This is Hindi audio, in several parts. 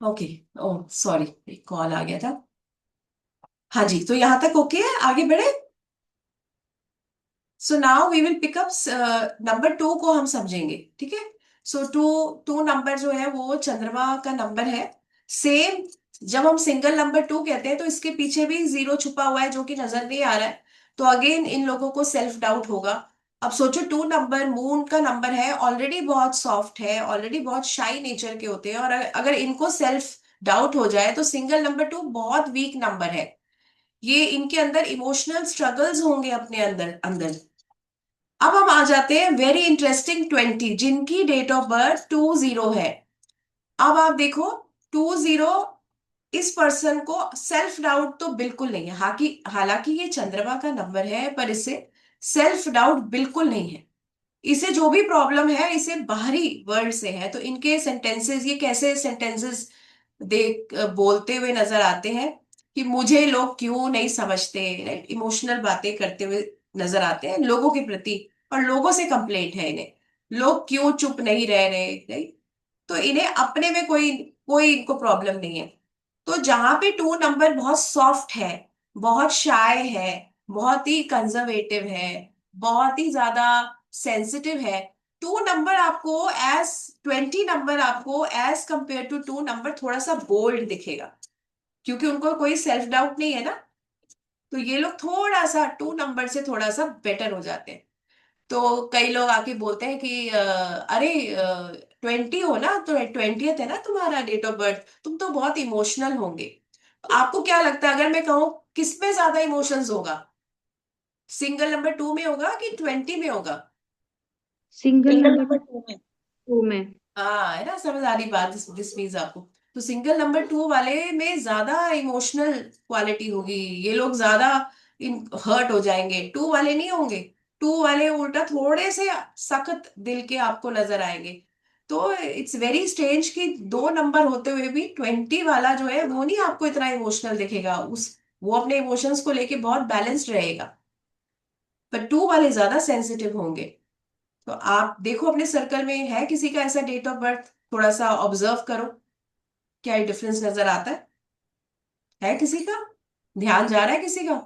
ओके। ओ सॉरी, कॉल आ गया था। हाँ जी, तो यहाँ तक ओके है, आगे बढ़े। So now we will pick up number two को हम समझेंगे, ठीक है। सो टू टू नंबर जो है वो चंद्रमा का नंबर है। सेम, जब हम सिंगल नंबर टू कहते हैं तो इसके पीछे भी जीरो छुपा हुआ है जो कि नजर नहीं आ रहा है। तो अगेन इन लोगों को सेल्फ डाउट होगा। अब सोचो, टू नंबर मून का नंबर है, ऑलरेडी बहुत सॉफ्ट है, ऑलरेडी बहुत शाई नेचर के होते हैं, और अगर इनको सेल्फ डाउट हो जाए तो सिंगल नंबर टू बहुत वीक नंबर है। ये इनके अंदर इमोशनल स्ट्रगल्स होंगे अपने अंदर अंदर। अब हम आ जाते हैं वेरी इंटरेस्टिंग 20, जिनकी डेट ऑफ बर्थ 20 है। अब आप देखो, 20 इस पर्सन को सेल्फ डाउट तो बिल्कुल नहीं है। हालांकि ये चंद्रमा का नंबर है, पर इसे सेल्फ डाउट बिल्कुल नहीं है। इसे जो भी प्रॉब्लम है इसे बाहरी वर्ल्ड से है। तो इनके सेंटेंसेस, ये कैसे सेंटेंसेस देख बोलते हुए नजर आते हैं कि मुझे लोग क्यों नहीं समझते, राइट। इमोशनल बातें करते हुए नजर आते हैं लोगों के प्रति, और लोगों से कंप्लेंट है इन्हें, लोग क्यों चुप नहीं रह रहे, राइट। तो इन्हें अपने में कोई कोई इनको प्रॉब्लम नहीं है। तो जहां पे टू नंबर बहुत सॉफ्ट है, बहुत शाय है, बहुत ही कंजर्वेटिव है, बहुत ही ज्यादा सेंसिटिव है, टू नंबर आपको एज 20 नंबर आपको as compare to two number थोड़ा सा बोल्ड दिखेगा, क्योंकि उनको कोई सेल्फ डाउट नहीं है ना। तो ये लोग थोड़ा सा टू नंबर से थोड़ा सा बेटर हो जाते हैं। तो कई लोग आके बोलते हैं कि अरे 20 हो ना, तो 20th है ना तुम्हारा डेट ऑफ बर्थ, तुम तो बहुत इमोशनल होंगे। आपको क्या लगता है, अगर मैं कहूँ किस में ज्यादा इमोशंस होगा, सिंगल नंबर टू में होगा कि 20 में होगा? Single single number number two में। टू में। हाँ, है ना, समझ आ रही बात, दिस मीन्स आपको। तो सिंगल नंबर टू वाले में ज्यादा इमोशनल क्वालिटी होगी, ये लोग ज्यादा इन हर्ट हो जाएंगे, टू वाले नहीं होंगे। टू वाले उल्टा थोड़े से सख्त दिल के आपको नजर आएंगे। तो इट्स वेरी स्ट्रेंज कि दो नंबर होते हुए भी 20 वाला जो है वो नहीं आपको इतना इमोशनल दिखेगा, उस वो अपने इमोशंस को लेके बहुत बैलेंस्ड रहेगा, पर टू वाले ज्यादा सेंसिटिव होंगे। तो आप देखो अपने सर्कल में है किसी का ऐसा डेट ऑफ बर्थ, थोड़ा सा ऑब्जर्व करो, क्या डिफरेंस नजर आता है किसी का, ध्यान जा रहा है किसी का?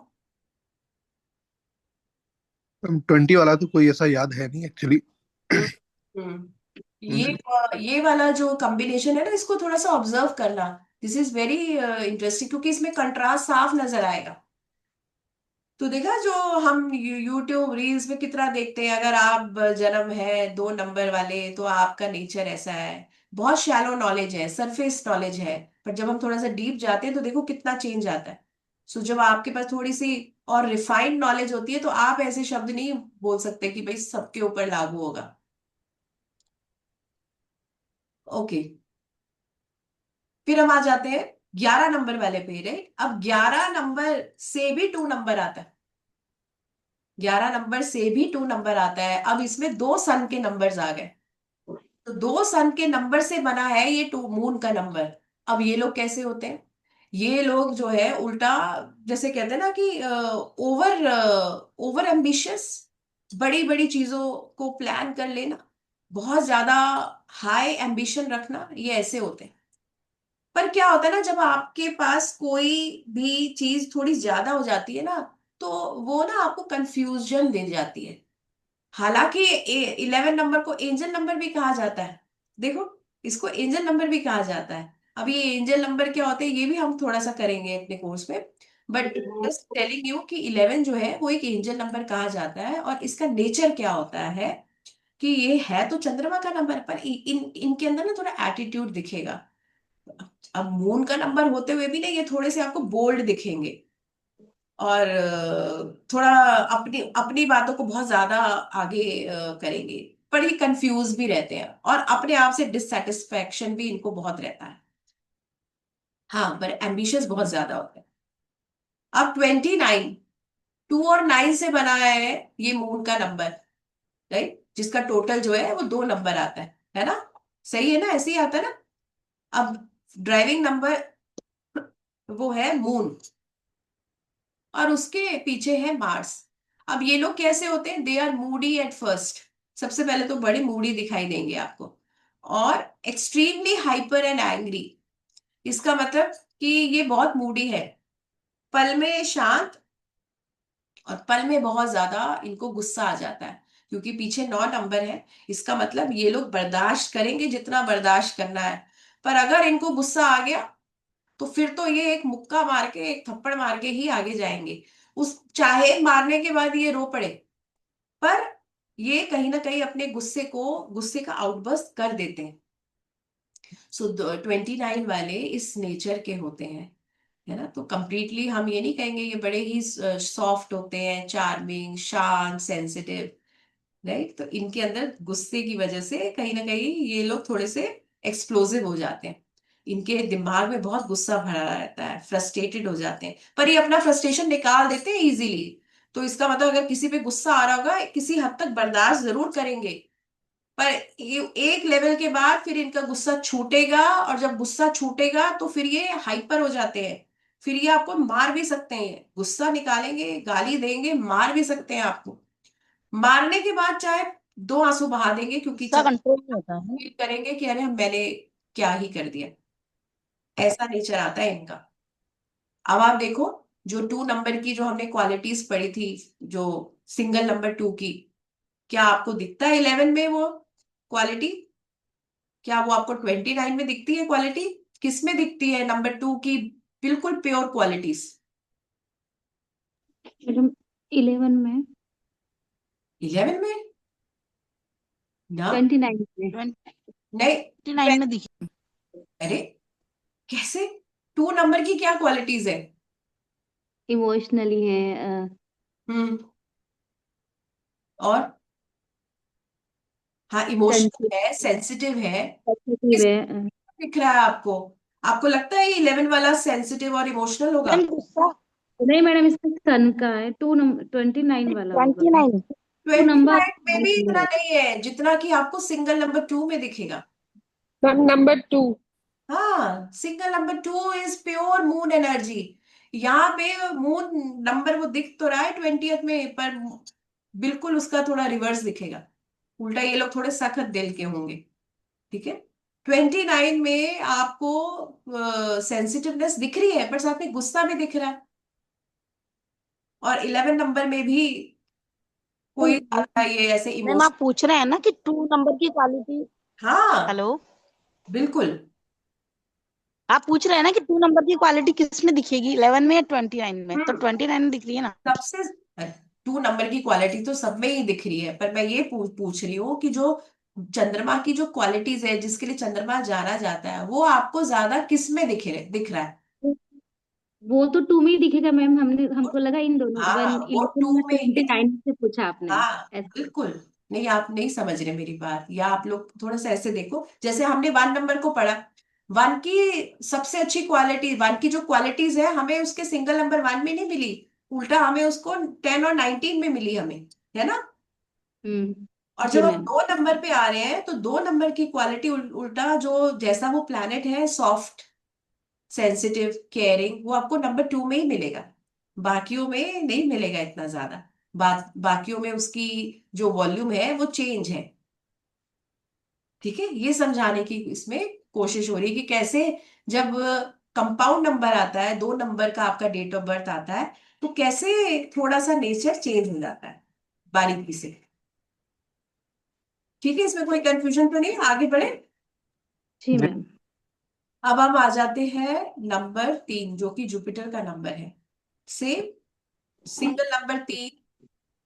20 वाला तो कोई ऐसा याद है नहीं एक्चुअली। हम्म। हम्म। ये वाला जो कॉम्बिनेशन है ना, इसको थोड़ा सा ऑब्जर्व करना। दिस इज वेरी इंटरेस्टिंग, क्योंकि इसमें कंट्रास्ट साफ नजर आएगा। तो देखा, जो हम यूट्यूब रील्स में कितना देखते हैं, अगर आप जन्म है दो नंबर वाले तो आपका नेचर ऐसा है। बहुत शैलो नॉलेज है, सरफेस नॉलेज है, पर जब हम थोड़ा सा डीप जाते हैं तो देखो कितना चेंज आता है। सो जब आपके पास थोड़ी सी और रिफाइंड नॉलेज होती है तो आप ऐसे शब्द नहीं बोल सकते कि भाई सबके ऊपर लागू होगा। ओके, फिर हम आ जाते हैं 11 नंबर वाले पे, राइट। अब 11 नंबर से भी टू नंबर आता है, 11 नंबर से भी टू नंबर आता है। अब इसमें दो सन के नंबर्स आ गए। तो दो सन के नंबर से बना है ये टू मून का नंबर। अब ये लोग कैसे होते हैं, ये लोग जो है उल्टा, जैसे कहते हैं ना कि ओवर ओवर एम्बिशियस, बड़ी बड़ी चीजों को प्लान कर लेना, बहुत ज्यादा हाई एम्बिशन रखना, ये ऐसे होते हैं। पर क्या होता है ना, जब आपके पास कोई भी चीज थोड़ी ज्यादा हो जाती है ना, तो वो ना आपको कंफ्यूजन दे जाती है। हालांकि 11 नंबर को एंजल नंबर भी कहा जाता है, देखो, इसको एंजल नंबर भी कहा जाता है। अब ये एंजल नंबर क्या होते हैं ये भी हम थोड़ा सा करेंगे अपने कोर्स में। बट जस्ट टेलिंग यू कि 11 जो है वो एक एंजल नंबर कहा जाता है, और इसका नेचर क्या होता है कि ये है तो चंद्रमा का नंबर, पर इनके अंदर ना थोड़ा एटीट्यूड दिखेगा। अब मून का नंबर होते हुए भी ना ये थोड़े से आपको बोल्ड दिखेंगे, और थोड़ा अपनी अपनी बातों को बहुत ज्यादा आगे करेंगे। पर ये कंफ्यूज भी रहते हैं, और अपने आप से डिससेटिस्फैक्शन भी इनको बहुत रहता है। हाँ, पर एम्बिशियस बहुत ज्यादा होते हैं। अब 29, टू और नाइन से बना है ये मून का नंबर, राइट, जिसका टोटल जो है वो दो नंबर आता है ना। सही है ना, ऐसे ही आता है ना। अब ड्राइविंग नंबर वो है मून, और उसके पीछे है मार्स। अब ये लोग कैसे होते हैं, they are moody at first. सबसे पहले तो बड़े मूडी दिखाई देंगे आपको, और एक्सट्रीमली हाइपर एंड एंग्री। इसका मतलब कि ये बहुत मूडी है, पल में शांत और पल में बहुत ज्यादा इनको गुस्सा आ जाता है, क्योंकि पीछे 9 नंबर है। इसका मतलब ये लोग बर्दाश्त करेंगे जितना बर्दाश्त करना है, पर अगर इनको गुस्सा आ गया तो फिर तो ये एक मुक्का मार के, एक थप्पड़ मार के ही आगे जाएंगे। उस चाहे मारने के बाद ये रो पड़े, पर ये कहीं ना कहीं अपने गुस्से का आउटबर्स्ट कर देते हैं। सो 29 वाले इस नेचर के होते हैं, है ना। तो कंप्लीटली हम ये नहीं कहेंगे ये बड़े ही सॉफ्ट होते हैं, चार्मिंग, शांत, सेंसिटिव, राइट। तो इनके अंदर गुस्से की वजह से कहीं ना कहीं ये लोग थोड़े से एक्सप्लोसिव हो जाते हैं। इनके दिमाग में बहुत गुस्सा भरा रहता है, फ्रस्ट्रेटेड हो जाते हैं, पर ये अपना फ्रस्ट्रेशन निकाल देते हैं इजीली। तो इसका मतलब अगर किसी पे गुस्सा आ रहा होगा, किसी हद तक बर्दाश्त जरूर करेंगे, पर ये एक लेवल के बाद फिर इनका गुस्सा छूटेगा, और जब गुस्सा छूटेगा तो फिर ये हाइपर हो जाते हैं। फिर ये आपको मार भी सकते हैं, गुस्सा निकालेंगे, गाली देंगे, मार भी सकते हैं आपको। मारने के बाद चाहे 2 आंसू बहा देंगे, क्योंकि गुस्सा कंट्रोल नहीं होता है। फील करेंगे कि अरे मैंने क्या ही कर दिया। ऐसा नेचर आता है इनका। अब आप देखो, जो 2 नंबर की जो हमने क्वालिटीज पढ़ी थी, जो सिंगल नंबर 2 की, क्या आपको दिखता है 11 में वो क्वालिटी? क्या वो आपको 29 में दिखती है क्वालिटी? किस में दिखती है नंबर 2 की बिल्कुल प्योर क्वालिटीज? मैडम 11 में, 11 में ना, 29 में। नहीं। 29 में दिखी। अरे कैसे? 2 नंबर की क्या क्वालिटीज है? इमोशनली है, हम्म। और हाँ, इमोशनल है, सेंसिटिव है। सेंसिटिव किस है। दिख रहा है आपको? आपको लगता है ये 11 वाला सेंसिटिव और इमोशनल होगा? मैम गुस्सा नहीं मैडम, इसका सन का है, 29 वाला होगा। 29। टू नंबर 29 में भी इतना नहीं है जितना कि आपको सिंगल नंबर 2 में दिखेगा। Ma'am number 2। हाँ, single number 2 is pure moon energy. यहाँ पे मून नंबर वो दिख तो रहा है 20th में, पर बिल्कुल उसका थोड़ा रिवर्स दिखेगा। उल्टा ये लोग थोड़े सख्त दिल के होंगे, ठीक है। 29 में आपको सेंसिटिवनेस दिख रही है, पर साथ में गुस्सा भी दिख रहा है। और 11 नंबर में भी कोई ज्यादा ये ऐसे मैम इमोशन। आप पूछ रहे हैं ना कि 2 नंबर की क्वालिटी। हाँ, हेलो। बिल्कुल। आप पूछ रहे हैं ना कि 2 नंबर की क्वालिटी किस में दिखेगी, 11 में या 29 में? तो हम्म 29 में दिख रही है ना। सबसे 2 नंबर की क्वालिटी तो सब में ही दिख रही है, पर मैं ये पूछ रही हूँ कि जो चंद्रमा की जो क्वालिटीज है, जिसके लिए चंद्रमा जाना जाता है, वो आपको ज्यादा किस में दिख रहा है? वो तो 2 में ही दिखेगा मैम। हमको लगा इन दोनों हाँ, वन वो 11 टू में में ही। 29 से पूछा आपने हाँ, ऐसा। बिल्कुल। नहीं, आप नहीं समझ रहे मेरी बात, या आप लोग थोड़ा सा ऐसे देखो, जैसे हमने 1 नंबर को पढ़ा। वन की सबसे अच्छी क्वालिटी, वन की जो क्वालिटीज है, हमें उसके सिंगल नंबर 1 में नहीं मिली, उल्टा हमें उसको 10 और 19 में मिली हमें, है ना। और जी जब हम मैम। 2 नंबर पे आ रहे हैं, तो 2 नंबर की क्वालिटी उल्टा, जो जैसा वो प्लैनेट है, सॉफ्ट, सेंसिटिव, केयरिंग, वो आपको नंबर 2 में ही मिलेगा। बाकियों में नहीं मिलेगा इतना ज्यादा। बाकियों में उसकी जो वॉल्यूम है वो चेंज है, ठीक है। ये समझाने की इसमें कोशिश हो रही है कि कैसे, जब कंपाउंड नंबर आता है, 2 नंबर का आपका डेट ऑफ बर्थ आता है, तो कैसे थोड़ा सा नेचर चेंज हो जाता है बारीकी से। ठीक है, इसमें कोई कंफ्यूजन तो नहीं, आगे बढ़े। जी जी। मैम। अब हम आ जाते हैं नंबर 3, जो कि जुपिटर का नंबर है। Same, single number 3।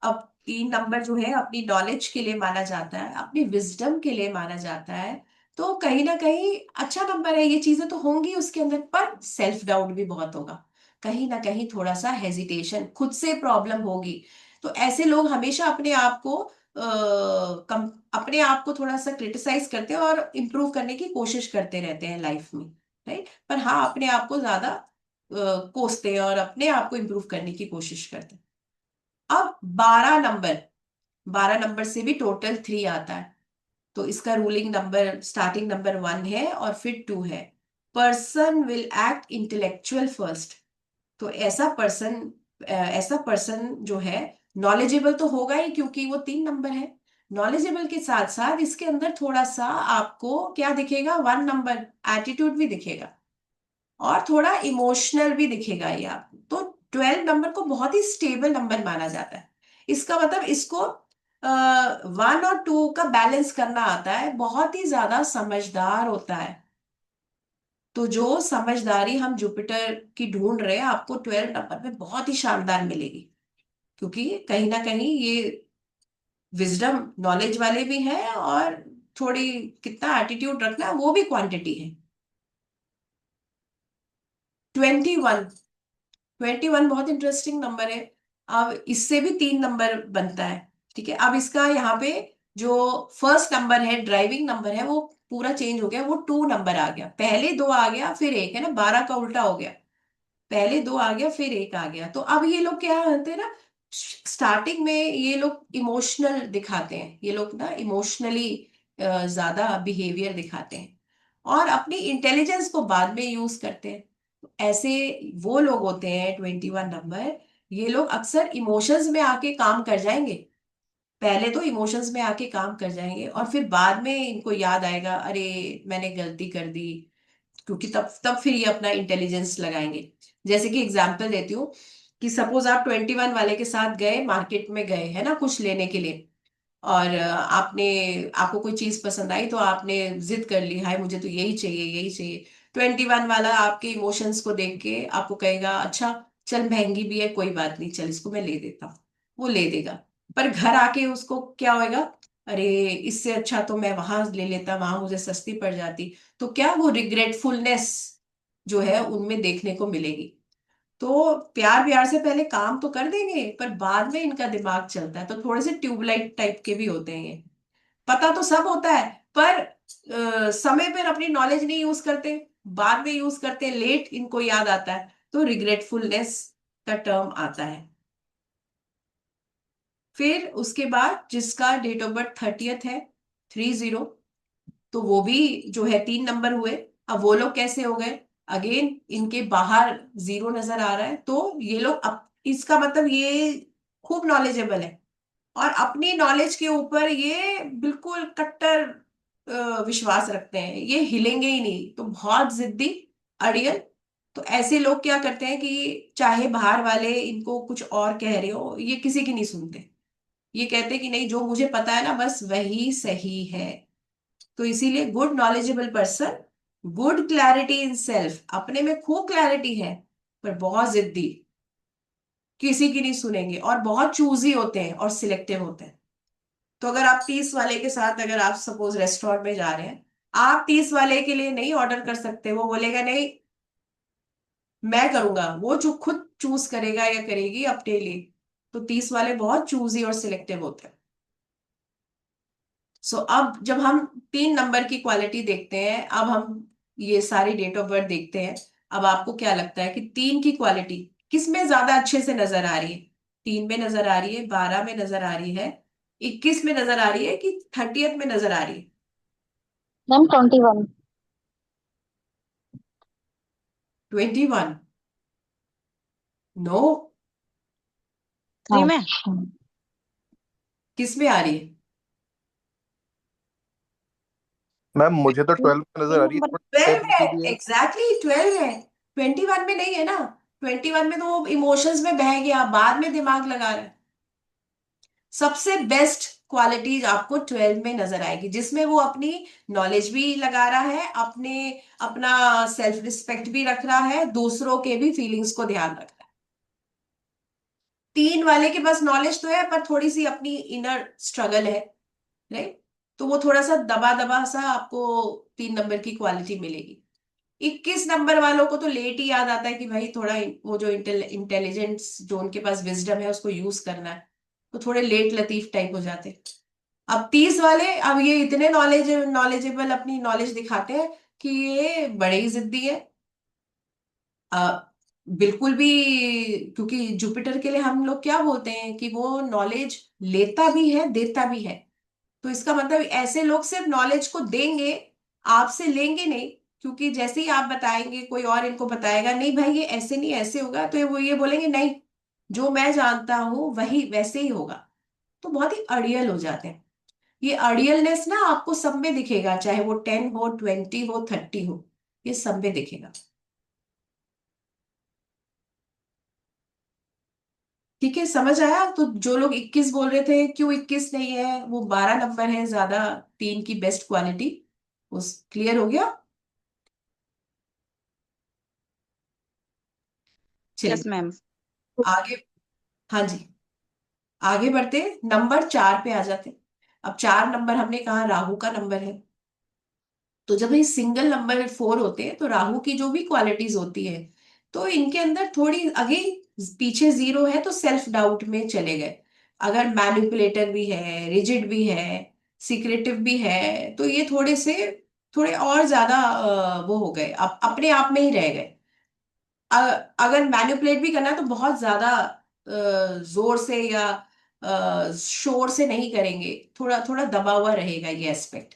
अब 3 नंबर जो है अपनी नॉलेज के लिए माना जाता है, अपनी विजडम के लिए माना जाता है। तो कहीं ना कहीं अच्छा नंबर है, ये चीजें तो होंगी उसके अंदर, पर सेल्फ डाउट भी बहुत होगा। कहीं ना कहीं थोड़ा सा हेजिटेशन, खुद से प्रॉब्लम होगी। तो ऐसे लोग हमेशा अपने आप को थोड़ा सा क्रिटिसाइज करते हैं और इम्प्रूव करने की कोशिश करते रहते हैं लाइफ में, राइट। पर हाँ, अपने आप को ज्यादा कोसते हैं और अपने आप को इम्प्रूव करने की कोशिश करते हैं। अब 12 नंबर से भी टोटल 3 आता है। तो इसका रूलिंग नंबर, स्टार्टिंग नंबर 1 है और फिर 2 है। Person will act intellectual first. तो ऐसा पर्सन जो है, नॉलेजेबल तो होगा ही, क्योंकि वो 3 नंबर है। नॉलेजेबल के साथ साथ इसके अंदर थोड़ा सा आपको क्या दिखेगा, 1 नंबर एटीट्यूड भी दिखेगा। और थोड़ा इमोशनल भी दिखेगा ये आपको। तो 12 नंबर को बहुत ही स्टेबल नंबर माना जाता है। इसका मतलब इसको 1 और 2 का बैलेंस करना आता है, बहुत ही ज्यादा समझदार होता है। तो जो समझदारी हम जुपिटर की ढूंढ रहे हैं आपको 12 नंबर में बहुत ही शानदार मिलेगी, क्योंकि कहीं ना कहीं ये विजडम नॉलेज वाले भी हैं, और थोड़ी कितना एटीट्यूड रखना है वो भी क्वांटिटी है। 21, 21 बहुत इंटरेस्टिंग नंबर है। अब इससे भी 3 नंबर बनता है, ठीक है। अब इसका यहाँ पे जो फर्स्ट नंबर है, ड्राइविंग नंबर है, वो पूरा चेंज हो गया, वो 2 नंबर आ गया। पहले 2 आ गया फिर 1, है ना, 12 का उल्टा हो गया। पहले 2 आ गया फिर 1 आ गया। तो अब ये लोग क्या होते हैं ना, स्टार्टिंग में ये लोग इमोशनल दिखाते हैं, ये लोग ना इमोशनली ज्यादा बिहेवियर दिखाते हैं, और अपनी इंटेलिजेंस को बाद में यूज करते हैं। तो ऐसे वो लोग होते हैं 21 नंबर। ये लोग अक्सर इमोशंस में आके काम कर जाएंगे। पहले तो इमोशंस में आके काम कर जाएंगे, और फिर बाद में इनको याद आएगा, अरे मैंने गलती कर दी, क्योंकि तब तब फिर ये अपना इंटेलिजेंस लगाएंगे। जैसे कि एग्जांपल देती हूँ, कि सपोज आप 21 वाले के साथ गए, मार्केट में गए, है ना, कुछ लेने के लिए, और आपको कोई चीज पसंद आई तो आपने जिद कर ली, हाय मुझे तो यही चाहिए यही चाहिए। 21 वाला आपके इमोशंस को देख के आपको कहेगा, अच्छा चल महंगी भी है, कोई बात नहीं, चल इसको मैं ले देता हूँ। वो ले देगा। पर घर आके उसको क्या होएगा, अरे इससे अच्छा तो मैं वहां ले लेता, वहां मुझे सस्ती पड़ जाती। तो क्या वो रिग्रेटफुलनेस जो है उनमें देखने को मिलेगी। तो प्यार प्यार से पहले काम तो कर देंगे, पर बाद में इनका दिमाग चलता है। तो थोड़े से ट्यूबलाइट टाइप के भी होते हैं ये। पता तो सब होता है, पर समय पर अपनी नॉलेज नहीं यूज करते, बाद में यूज करते हैं, लेट इनको याद आता है, तो रिग्रेटफुलनेस का टर्म आता है। फिर उसके बाद जिसका डेट ऑफ बर्थ 30th है, 30, तो वो भी जो है 3 नंबर हुए। अब वो लोग कैसे हो गए, अगेन इनके बाहर 0 नजर आ रहा है, तो ये लोग इसका मतलब ये खूब नॉलेजेबल है, और अपनी नॉलेज के ऊपर ये बिल्कुल कट्टर विश्वास रखते हैं, ये हिलेंगे ही नहीं, तो बहुत जिद्दी, अड़ियल। तो ऐसे लोग क्या करते हैं कि चाहे बाहर वाले इनको कुछ और कह रहे हो, ये किसी की नहीं सुनते। ये कहते हैं कि नहीं, जो मुझे पता है ना बस वही सही है। तो इसीलिए good knowledgeable person, good clarity in self, अपने में खूब क्लैरिटी है, पर बहुत जिद्दी, किसी की नहीं सुनेंगे, और बहुत चूजी होते हैं और सिलेक्टिव होते हैं। तो अगर आप 30 वाले के साथ, अगर आप सपोज रेस्टोरेंट में जा रहे हैं, आप 30 वाले के लिए नहीं ऑर्डर कर सकते, वो बोलेगा नहीं मैं करूंगा, वो जो खुद चूज करेगा या करेगी अपने लिए। तो 30 वाले बहुत चूजी और सिलेक्टिव होते हैं। सो अब जब हम 3 नंबर की क्वालिटी देखते हैं, अब हम ये सारी डेट ऑफ बर्थ देखते हैं। अब आपको क्या लगता है कि 3 की क्वालिटी किस में ज्यादा अच्छे से नजर आ रही है? 3 में नजर आ रही है, 12 में नजर आ रही है, 21 में नजर आ रही है, कि 30th में नजर आ रही है? मैम 21। 21? नो। थ्री में। अच्छा। किस में आ रही है? मैम मुझे तो 12 में नजर तीन आ रही है, नंबर। बट 12 है, 10 भी है। एग्जैक्टली 12 है। 21 में नहीं है ना। 21 में तो वो इमोशंस में बह गया, बाद में दिमाग लगा रहा है। सबसे बेस्ट क्वालिटीज आपको 12 में नजर आएगी, जिसमें वो अपनी नॉलेज भी लगा रहा है, अपने अपना सेल्फ रिस्पेक्ट भी रख रहा है, दूसरों के भी फीलिंग्स को ध्यान रख रहा है। 3 वाले के पास नॉलेज तो है, पर थोड़ी सी अपनी इनर स्ट्रगल है, राइट? तो वो थोड़ा सा दबा दबा सा आपको 3 नंबर की क्वालिटी मिलेगी। 21 नंबर वालों को तो लेट ही याद आता है कि भाई थोड़ा वो जो इंटेलिजेंस जो उनके पास विजडम है उसको यूज करना है, तो थोड़े लेट लतीफ टाइप हो जाते हैं। अब 30 वाले, अब ये इतने नॉलेजेबल अपनी नॉलेज दिखाते हैं कि ये बड़े ही जिद्दी है। आ, बिल्कुल भी, क्योंकि जुपिटर के लिए हम लोग क्या बोलते हैं कि वो नॉलेज लेता भी है देता भी है। तो इसका मतलब ऐसे लोग सिर्फ नॉलेज को देंगे, आपसे लेंगे नहीं। क्योंकि जैसे ही आप बताएंगे कोई और इनको बताएगा, नहीं भाई ये ऐसे नहीं ऐसे होगा, तो वो ये बोलेंगे नहीं, जो मैं जानता हूं वही वैसे ही होगा। तो बहुत ही अड़ियल हो जाते हैं। ये अड़ियलनेस ना आपको सब में दिखेगा, चाहे वो 10 हो, 20 हो, 30 हो, ये सब में दिखेगा। ठीक है, समझ आया? तो जो लोग 21 बोल रहे थे, क्यों 21 नहीं है, वो 12 नंबर है ज्यादा, 3 की बेस्ट क्वालिटी। उस क्लियर हो गया? यस चलिए मैम। आगे। हाँ जी, आगे बढ़ते, नंबर 4 पे आ जाते। अब 4 नंबर हमने कहा राहु का नंबर है। तो जब ये सिंगल नंबर 4 होते हैं तो राहु की जो भी क्वालिटीज होती है, तो इनके अंदर थोड़ी अगेन, पीछे 0 है तो सेल्फ डाउट में चले गए। अगर मैनिपुलेटर भी है, रिजिड भी है, सीक्रेटिव भी है, तो ये थोड़े से, थोड़े और ज्यादा वो हो गए, अपने आप में ही रह गए। अगर मैनिपुलेट भी करना है तो बहुत ज्यादा जोर से या शोर से नहीं करेंगे, थोड़ा थोड़ा दबा हुआ रहेगा ये एस्पेक्ट।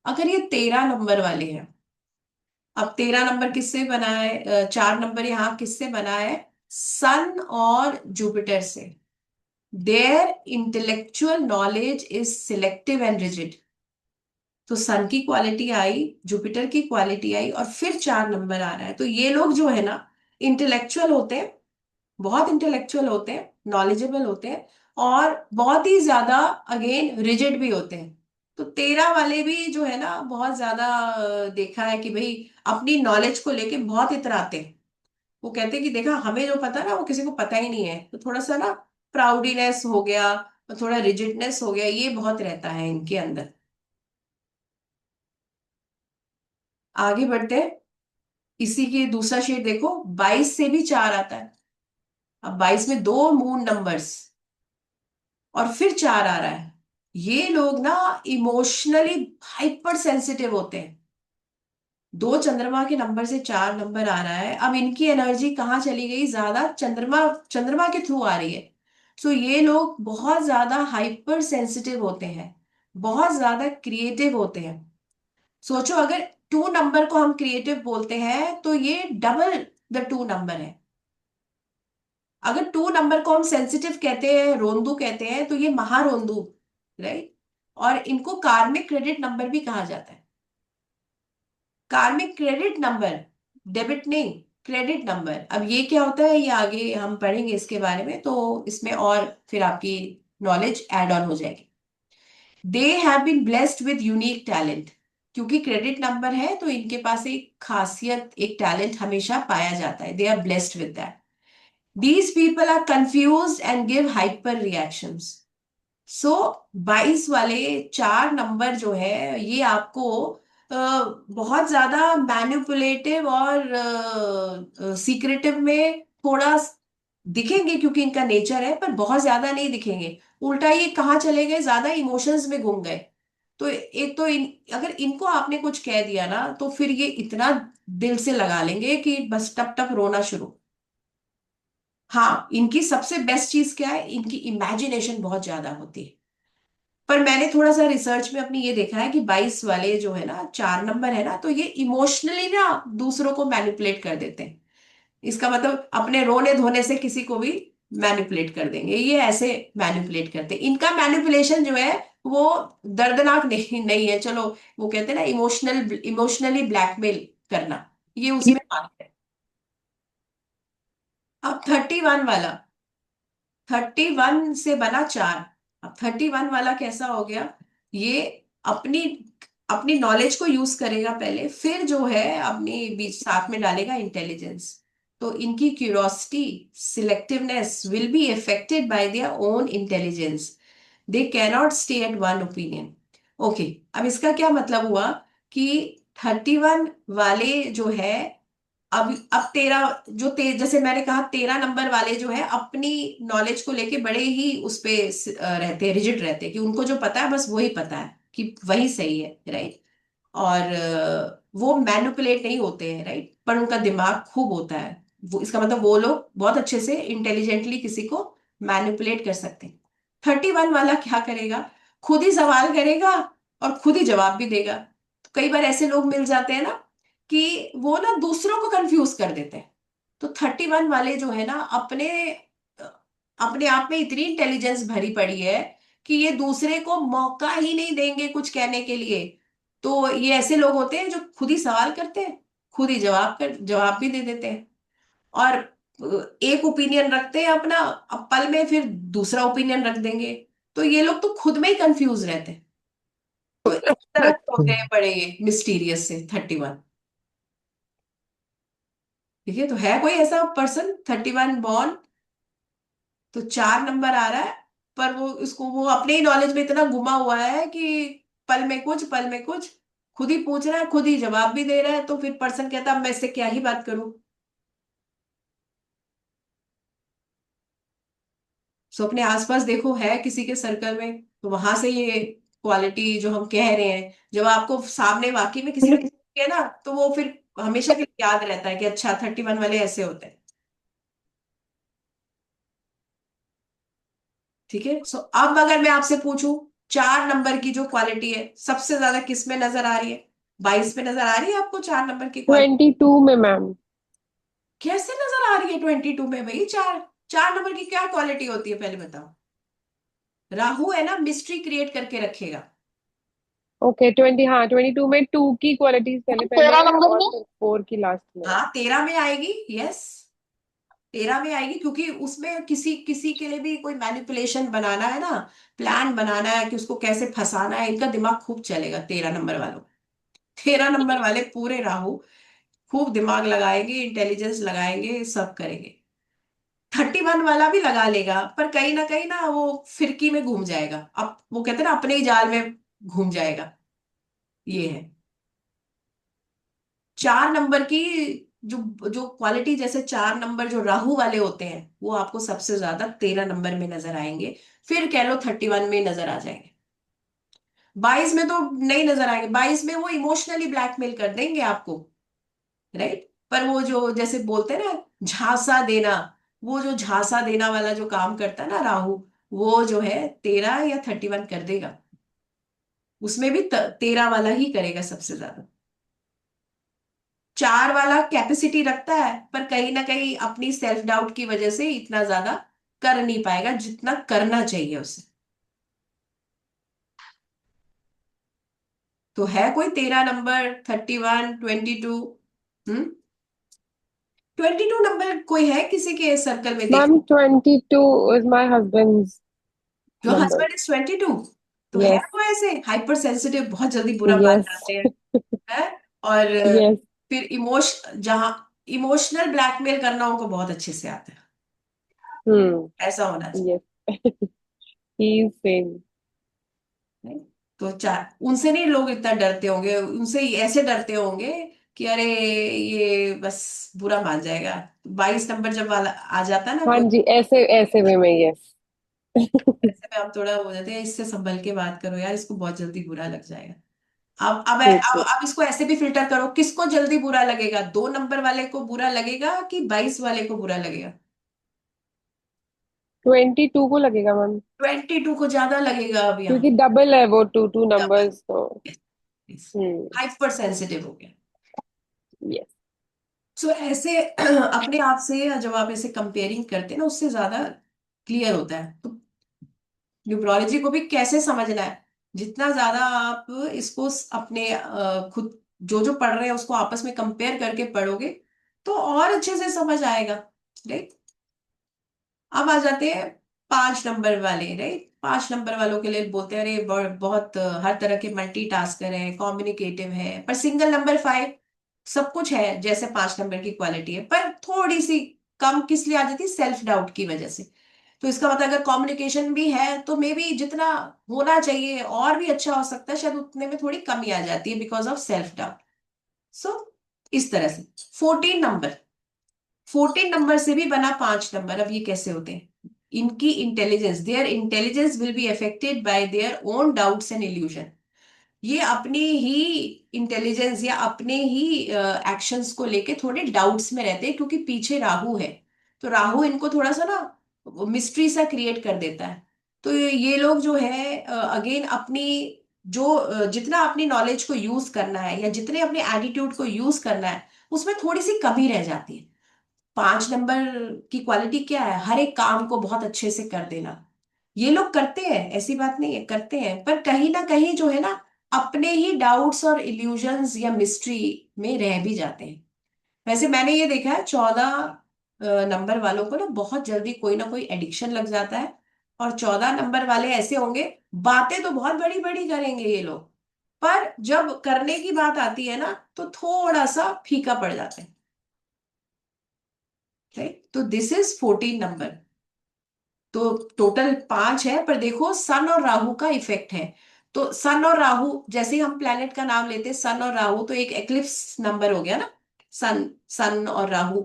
अगर ये 13 नंबर वाले हैं, अब 13 नंबर किससे बना है, 4 नंबर यहाँ किससे बना है, सन और जुपिटर से। There intellectual knowledge is selective and rigid. तो सन की क्वालिटी आई, जुपिटर की क्वालिटी आई, और फिर 4 नंबर आ रहा है। तो ये लोग जो है ना, इंटेलेक्चुअल होते हैं, बहुत इंटेलेक्चुअल होते हैं, नॉलेजेबल होते हैं, और बहुत ही ज्यादा अगेन रिजिड भी होते हैं। तो 13 वाले भी जो है ना, बहुत ज्यादा देखा है कि भाई अपनी नॉलेज को लेके बहुत इतराते हैं। वो कहते हैं कि देखा, हमें जो पता ना वो किसी को पता ही नहीं है। तो थोड़ा सा ना प्राउडीनेस हो गया, और थोड़ा रिजिडनेस हो गया, ये बहुत रहता है इनके अंदर। आगे बढ़ते हैं। इसी की दूसरा शेड देखो, 22 से भी 4 आता है। अब 22 में दो मून नंबर्स, और फिर 4 आ रहा है। ये लोग ना इमोशनली हाइपर सेंसिटिव होते हैं। दो चंद्रमा के नंबर से 4 नंबर आ रहा है। अब इनकी एनर्जी कहाँ चली गई, ज्यादा चंद्रमा, चंद्रमा के थ्रू आ रही है। सो ये लोग बहुत ज्यादा हाइपर सेंसिटिव होते हैं, बहुत ज्यादा क्रिएटिव होते हैं। सोचो, अगर 2 नंबर को हम क्रिएटिव बोलते हैं तो ये डबल द 2 नंबर है। अगर 2 नंबर को हम सेंसिटिव कहते हैं, रोंदू कहते हैं, तो ये महारोंदू, राइट। और इनको कार्मिक क्रेडिट नंबर भी कहा जाता है। कार्मिक क्रेडिट नंबर, डेबिट नहीं, क्रेडिट नंबर। अब ये क्या होता है, ये आगे हम पढ़ेंगे इसके बारे में, तो इसमें और फिर आपकी नॉलेज ऐड ऑन हो जाएगी। They have been blessed with unique talent. क्योंकि क्रेडिट नंबर है तो इनके पास एक खासियत, एक टैलेंट हमेशा पाया जाता है। They are blessed with that. These people are confused and give hyper reactions. So 22 वाले 4 नंबर जो है, ये आपको बहुत ज्यादा मैनिपुलेटिव और सीक्रेटिव में थोड़ा दिखेंगे, क्योंकि इनका नेचर है, पर बहुत ज्यादा नहीं दिखेंगे। उल्टा ये कहाँ चले गए, ज्यादा इमोशंस में घूम गए। तो एक तो अगर इनको आपने कुछ कह दिया ना, तो फिर ये इतना दिल से लगा लेंगे कि बस टप टप रोना शुरू। हाँ, इनकी सबसे बेस्ट चीज क्या है, इनकी इमेजिनेशन बहुत ज्यादा होती है। पर मैंने थोड़ा सा रिसर्च में अपनी ये देखा है कि 22 वाले जो है ना, 4 नंबर है ना, तो ये इमोशनली ना दूसरों को मैनिपुलेट कर देते हैं। इसका मतलब अपने रोने धोने से किसी को भी मैनिपुलेट कर देंगे, ये ऐसे मैनिपुलेट करते हैं। इनका मैनिपुलेशन जो है वो दर्दनाक नहीं नहीं है, चलो। वो कहते हैं ना, इमोशनली ब्लैकमेल करना, ये उसमें आते हैं। अब 31 वाला, 31 से बना 4। अब 31 वाला कैसा हो गया, ये अपनी अपनी नॉलेज को यूज करेगा पहले, फिर जो है अपनी बीच साथ में डालेगा इंटेलिजेंस। तो इनकी curiosity, selectiveness will be affected by their own intelligence. They cannot stay at one opinion. Okay, अब इसका क्या मतलब हुआ कि 31 वाले जो है, अब 13 जैसे मैंने कहा, 13 नंबर वाले जो है अपनी नॉलेज को लेके बड़े ही उस पे रहते हैं, रिजिड रहते हैं, कि उनको जो पता है बस वही पता है, कि वही सही है, राइट। और वो मैनिपुलेट नहीं होते हैं, राइट, पर उनका दिमाग खूब होता है। वो, इसका मतलब वो लोग बहुत अच्छे से इंटेलिजेंटली किसी को मैनिपुलेट कर सकते हैं। 31 वाला क्या करेगा, खुद ही सवाल करेगा और खुद ही जवाब भी देगा। तो कई बार ऐसे लोग मिल जाते हैं ना, कि वो ना दूसरों को कंफ्यूज कर देते हैं। तो 31 वाले जो है ना, अपने अपने आप में इतनी इंटेलिजेंस भरी पड़ी है कि ये दूसरे को मौका ही नहीं देंगे कुछ कहने के लिए। तो ये ऐसे लोग होते हैं जो खुद ही सवाल करते हैं, खुद ही जवाब भी दे देते हैं। और एक ओपिनियन रखते हैं अपना, अब पल में फिर दूसरा ओपिनियन रख देंगे। तो ये लोग तो खुद में ही कंफ्यूज रहते हैं। तो इस तरह से होते हैं बड़े ये मिस्टीरियस से 31। ठीक है, तो है कोई ऐसा पर्सन 31 बॉर्न, तो 4 नंबर आ रहा है, पर वो इसको वो अपने ही नॉलेज में इतना गुमा हुआ है कि पल में कुछ पल में कुछ, खुद ही पूछ रहा है खुद ही जवाब भी दे रहा है, तो फिर पर्सन कहता है मैं इससे क्या ही बात करूं। सो अपने आसपास देखो है किसी के सर्कल में, तो वहां से ये क्वालिटी जो हम कह रहे हैं, जब आपको सामने वाकई में किसी ने किया ना, तो वो फिर हमेशा के लिए याद रहता है कि अच्छा 31 वाले ऐसे होते हैं। ठीक है, सो अब अगर मैं आपसे पूछूं, 4 नंबर की जो क्वालिटी है सबसे ज्यादा किस में नजर आ रही है? 22 में नजर आ रही है आपको 4 नंबर की क्वालिटी? 22 में मैम। कैसे नजर आ रही है 22 में भाई? चार चार नंबर की क्या क्वालिटी होती है पहले बताओ। राहु है ना, मिस्ट्री क्रिएट करके रखेगा। ओके 20, हाँ 22 में 2 की क्वालिटीज पहले पहले 13 नंबर और में। फिर 4 की लास्ट में। हाँ 13 में आएगी, यस 13 में आएगी, क्योंकि उसमें किसी किसी के लिए भी कोई मैनिपुलेशन बनाना है ना, प्लान बनाना है कि उसको कैसे फंसाना है, इनका दिमाग खूब चलेगा 13 नंबर वालों। 13 नंबर वाले पूरे राहु, खूब दिमाग लगाएंगे, इंटेलिजेंस लगाएंगे, सब करेंगे। 31 वाला भी लगा लेगा, पर कहीं ना वो फिरकी में घूम जाएगा, अब वो कहते हैं ना अपने ही जाल में घूम जाएगा। ये है 4 नंबर की जो जो क्वालिटी, जैसे 4 नंबर जो राहु वाले होते हैं वो आपको सबसे ज्यादा 13 नंबर में नजर आएंगे, फिर कह लो 31 में नजर आ जाएंगे। 22 में तो नहीं नजर आएंगे, 22 में वो इमोशनली ब्लैकमेल कर देंगे आपको, राइट, पर वो जो जैसे बोलते हैं ना झांसा देना, वो जो झांसा देना वाला जो काम करता है ना राहु, वो जो है 13 या 31 कर देगा, उसमें भी 13 वाला ही करेगा सबसे ज्यादा। 4 वाला कैपेसिटी रखता है, पर कहीं ना कहीं अपनी सेल्फ डाउट की वजह से इतना ज्यादा कर नहीं पाएगा जितना करना चाहिए उसे। तो है कोई 13 नंबर, 31, 22? हम्म, 22 नंबर कोई है किसी के सर्कल में देख? मैम 22 इज माय हस्बैंड्स जो नंबर। हस्बैंड इज 22, तो है यस। वो ऐसे हाइपर सेंसिटिव, बहुत जल्दी बुरा मान यस। जाते हैं, है? और यस। फिर जहां इमोशनल ब्लैकमेल करना उनको बहुत अच्छे से आता है, हम्म। ऐसा होना चाहिए। यस। He is same. नहीं? तो चार उनसे नहीं लोग इतना डरते होंगे, उनसे ऐसे डरते होंगे कि अरे ये बस बुरा मान जाएगा। 22 नंबर जब वाला आ जाता है ना हाँ कोई, जी, ऐसे ऐसे वे में यस। ऐसे में हम थोड़ा हो जाते हैं, इससे संभल के बात करो यार, इसको बहुत जल्दी बुरा लग जाएगा। True true. अब इसको ऐसे भी फिल्टर करो, किसको जल्दी बुरा लगेगा, 2 नंबर वाले को बुरा लगेगा कि 22 वाले को बुरा लगेगा? 22 को लगेगा मैम, 22 को ज्यादा लगेगा अब यहाँ। क्योंकि डबल है वो, टू टू नंबर्स तो। हम्म। हाइपर सेंसिटिव हो गया। यस। सो ऐसे अपने आप से जब आप ऐसे कंपेयरिंग करते हैं ना, उससे ज्यादा क्लियर होता है। तो न्यूमरोलॉजी को भी कैसे समझना है, जितना ज्यादा आप इसको अपने खुद जो जो पढ़ रहे हैं उसको आपस में कंपेयर करके पढ़ोगे, तो और अच्छे से समझ आएगा, राइट। अब आ जाते हैं 5 नंबर वाले, राइट। 5 नंबर वालों के लिए बोलते हैं अरे बहुत हर तरह के मल्टीटास्कर हैं, कम्युनिकेटिव है, पर सिंगल नंबर 5 सब कुछ है जैसे 5 नंबर की क्वालिटी है, पर थोड़ी सी कम किस लिए आ जाती है? सेल्फ डाउट की वजह से। तो इसका मतलब अगर कम्युनिकेशन भी है तो मे बी जितना होना चाहिए और भी अच्छा हो सकता है, शायद उतने में थोड़ी कमी आ जाती है बिकॉज ऑफ सेल्फ डाउट। सो इस तरह से 14 नंबर, 14 नंबर से भी बना 5 नंबर, अब ये कैसे होते हैं? इनकी intelligence, their intelligence will be affected by their own doubts and illusion. ये अपनी ही इंटेलिजेंस या अपने ही एक्शंस को लेके थोड़े डाउट्स में रहते हैं, क्योंकि पीछे राहु है, तो राहु इनको थोड़ा सा ना मिस्ट्री सा क्रिएट कर देता है। तो ये लोग जो है अगेन अपनी जो जितना अपनी नॉलेज को यूज करना है या जितने अपने एटीट्यूड को यूज करना है, उसमें थोड़ी सी कमी रह जाती है। 5 नंबर की क्वालिटी क्या है? हर एक काम को बहुत अच्छे से कर देना। ये लोग करते हैं, ऐसी बात नहीं है, करते हैं, पर कहीं ना कहीं जो है ना अपने ही डाउट्स और इल्यूजन्स या मिस्ट्री में रह भी जाते हैं। वैसे मैंने ये देखा है 14 नंबर वालों को ना बहुत जल्दी कोई ना कोई एडिक्शन लग जाता है, और 14 नंबर वाले ऐसे होंगे, बातें तो बहुत बड़ी बड़ी करेंगे ये लोग, पर जब करने की बात आती है ना तो थोड़ा सा फीका पड़ जाते हैं। राइट, तो दिस इज 14 नंबर। तो टोटल 5 है, पर देखो सन और राहु का इफेक्ट है। तो सन और राहु, जैसे ही हम प्लेनेट का नाम लेते हैं सन और राहु, तो एक एक्लिप्स नंबर हो गया ना। सन सन और राहु,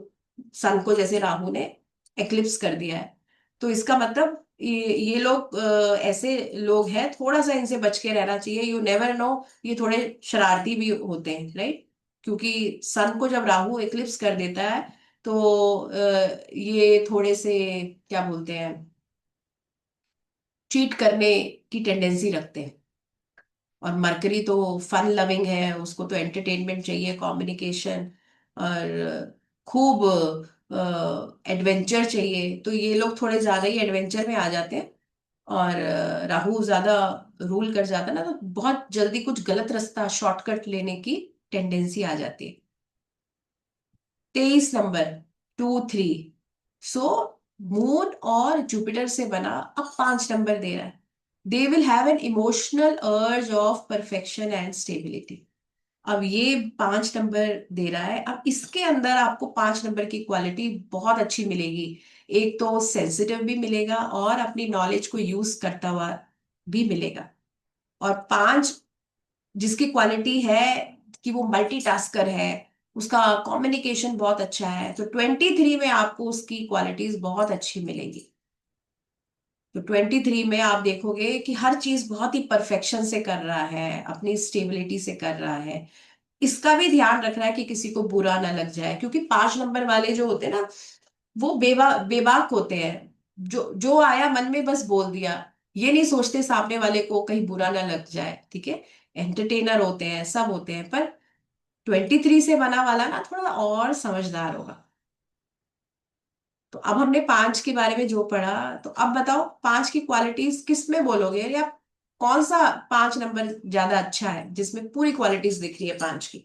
सन को जैसे राहु ने एक्लिप्स कर दिया है, तो इसका मतलब ये लोग ऐसे लोग हैं, थोड़ा सा इनसे बच के रहना चाहिए। यू नेवर नो, ये थोड़े शरारती भी होते हैं, राइट। क्योंकि सन को जब राहु एक्लिप्स कर देता है तो ये थोड़े से, क्या बोलते हैं, चीट करने की टेंडेंसी रखते हैं। और मरकरी तो फन लविंग है, उसको तो एंटरटेनमेंट चाहिए, कम्युनिकेशन, और खूब एडवेंचर चाहिए, तो ये लोग थोड़े ज्यादा ही एडवेंचर में आ जाते हैं। और राहु ज्यादा रूल कर जाता है ना, तो बहुत जल्दी कुछ गलत रास्ता शॉर्टकट लेने की टेंडेंसी आ जाती है। 23 नंबर, 2 3। सो मून और जुपिटर से बना अब 5 नंबर दे रहा है। दे विल हैव एन इमोशनल अर्ज ऑफ परफेक्शन एंड स्टेबिलिटी। अब ये 5 नंबर दे रहा है, अब इसके अंदर आपको 5 नंबर की क्वालिटी बहुत अच्छी मिलेगी। एक तो सेंसिटिव भी मिलेगा और अपनी नॉलेज को यूज करता हुआ भी मिलेगा। और 5 जिसकी क्वालिटी है कि वो मल्टीटास्कर है, उसका कम्युनिकेशन बहुत अच्छा है, तो 23 में आपको उसकी क्वालिटीज बहुत अच्छी मिलेगी। तो 23 में आप देखोगे कि हर चीज बहुत ही परफेक्शन से कर रहा है, अपनी स्टेबिलिटी से कर रहा है। इसका भी ध्यान रखना है कि किसी को बुरा ना लग जाए, क्योंकि 5 नंबर वाले जो होते हैं ना, वो बेबाक होते हैं। जो जो आया मन में बस बोल दिया, ये नहीं सोचते सामने वाले को कहीं बुरा ना लग जाए, ठीक है। एंटरटेनर होते हैं, सब होते हैं, पर 23 से बना वाला ना थोड़ा और समझदार होगा। तो अब हमने 5 के बारे में जो पढ़ा, तो अब बताओ 5 की क्वालिटीज किस में बोलोगे, या कौन सा 5 नंबर ज्यादा अच्छा है जिसमें पूरी क्वालिटीज दिख रही है 5 की?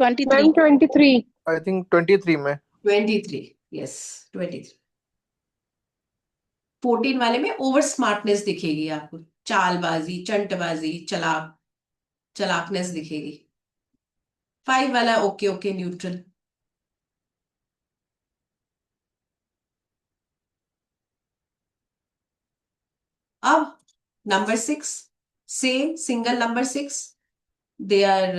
23। मैम 23। आई थिंक 23 में। 23, यस, 23। 14 वाले में ओवर स्मार्टनेस दिखेगी आपको, चालबाजी, चंटबाजी, चलाकनेस दिखेगी। 5 वाला ओके ओके न्यूट्रल। अब number 6, same single number 6। They are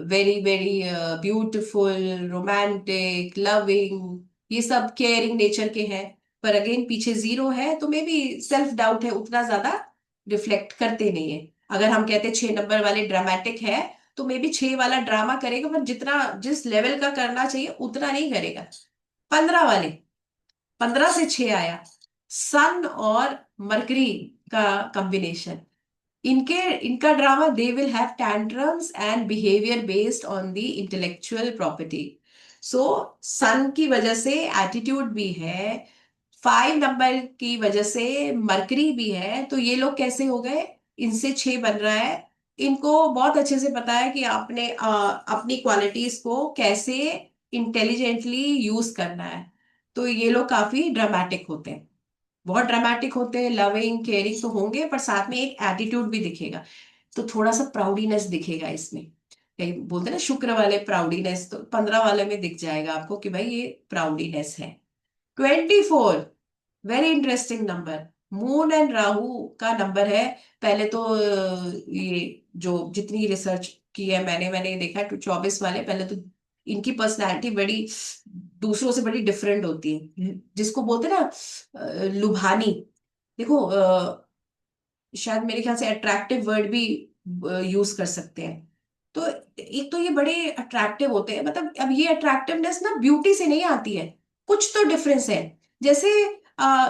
very very beautiful, romantic, loving, ये सब केयरिंग नेचर के हैं। पर अगेन पीछे 0 है, तो मे बी सेल्फ डाउट है, उतना ज्यादा रिफ्लेक्ट करते नहीं है। अगर हम कहते 6 नंबर वाले ड्रामेटिक है, तो मे बी 6 वाला ड्रामा करेगा, पर जितना जिस लेवल का करना चाहिए उतना नहीं करेगा। 15 वाले, 15 से 6 आया, सन और मरकरी का कॉम्बिनेशन। इनके इनका drama, they will have tantrums and behaviour based on the intellectual property. So sun की वजह से एटीट्यूड भी है, 5 नंबर की वजह से मरकरी भी है, तो ये लोग कैसे हो गए, इनसे 6 बन रहा है। इनको बहुत अच्छे से पता है कि आपने अपनी क्वालिटीज को कैसे इंटेलिजेंटली यूज करना है। तो ये लोग काफी ड्रामेटिक होते हैं, बहुत ड्रामेटिक होते हैं, लविंग केयरिंग तो होंगे, पर साथ में एक एटीट्यूड भी दिखेगा। तो थोड़ा सा प्राउडीनेस दिखेगा इसमें, कहीं बोलते हैं ना शुक्र वाले प्राउडीनेस, तो 15 वाले में दिख जाएगा आपको कि भाई ये प्राउडीनेस है। 24, very interesting number, moon and Rahu का नंबर है। पहले तो ये जो जितनी रिसर्च की है मैंने देखा है, 24 वाले पहले तो इनकी पर्सनैलिटी बड़ी दूसरों से बड़ी डिफरेंट होती है, जिसको बोलते हैं ना लुभानी। देखो शायद मेरे ख्याल से अट्रैक्टिव वर्ड भी यूज कर सकते हैं। तो एक तो ये बड़े अट्रैक्टिव होते हैं, मतलब अब ये अट्रैक्टिवनेस ना ब्यूटी से नहीं आती है, कुछ तो डिफरेंस है। जैसे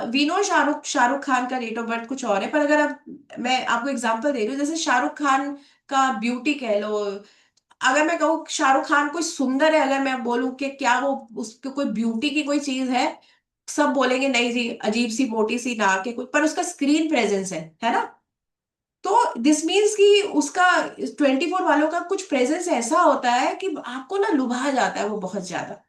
वी नो शाहरुख खान का डेट ऑफ बर्थ कुछ और है, पर अगर आप, मैं आपको एग्जांपल दे रही हूँ, जैसे शाहरुख खान का ब्यूटी कह लो, अगर मैं कहूँ शाहरुख खान कोई सुंदर है, अगर मैं बोलूँ कि क्या वो उसके कोई ब्यूटी की कोई चीज है, सब बोलेंगे नहीं जी, अजीब सी मोटी सी नाक है कुछ, पर उसका स्क्रीन प्रेजेंस है ना। तो दिस मीन्स कि उसका 24 वालों का कुछ प्रेजेंस ऐसा होता है कि आपको ना लुभा जाता है वो बहुत ज्यादा।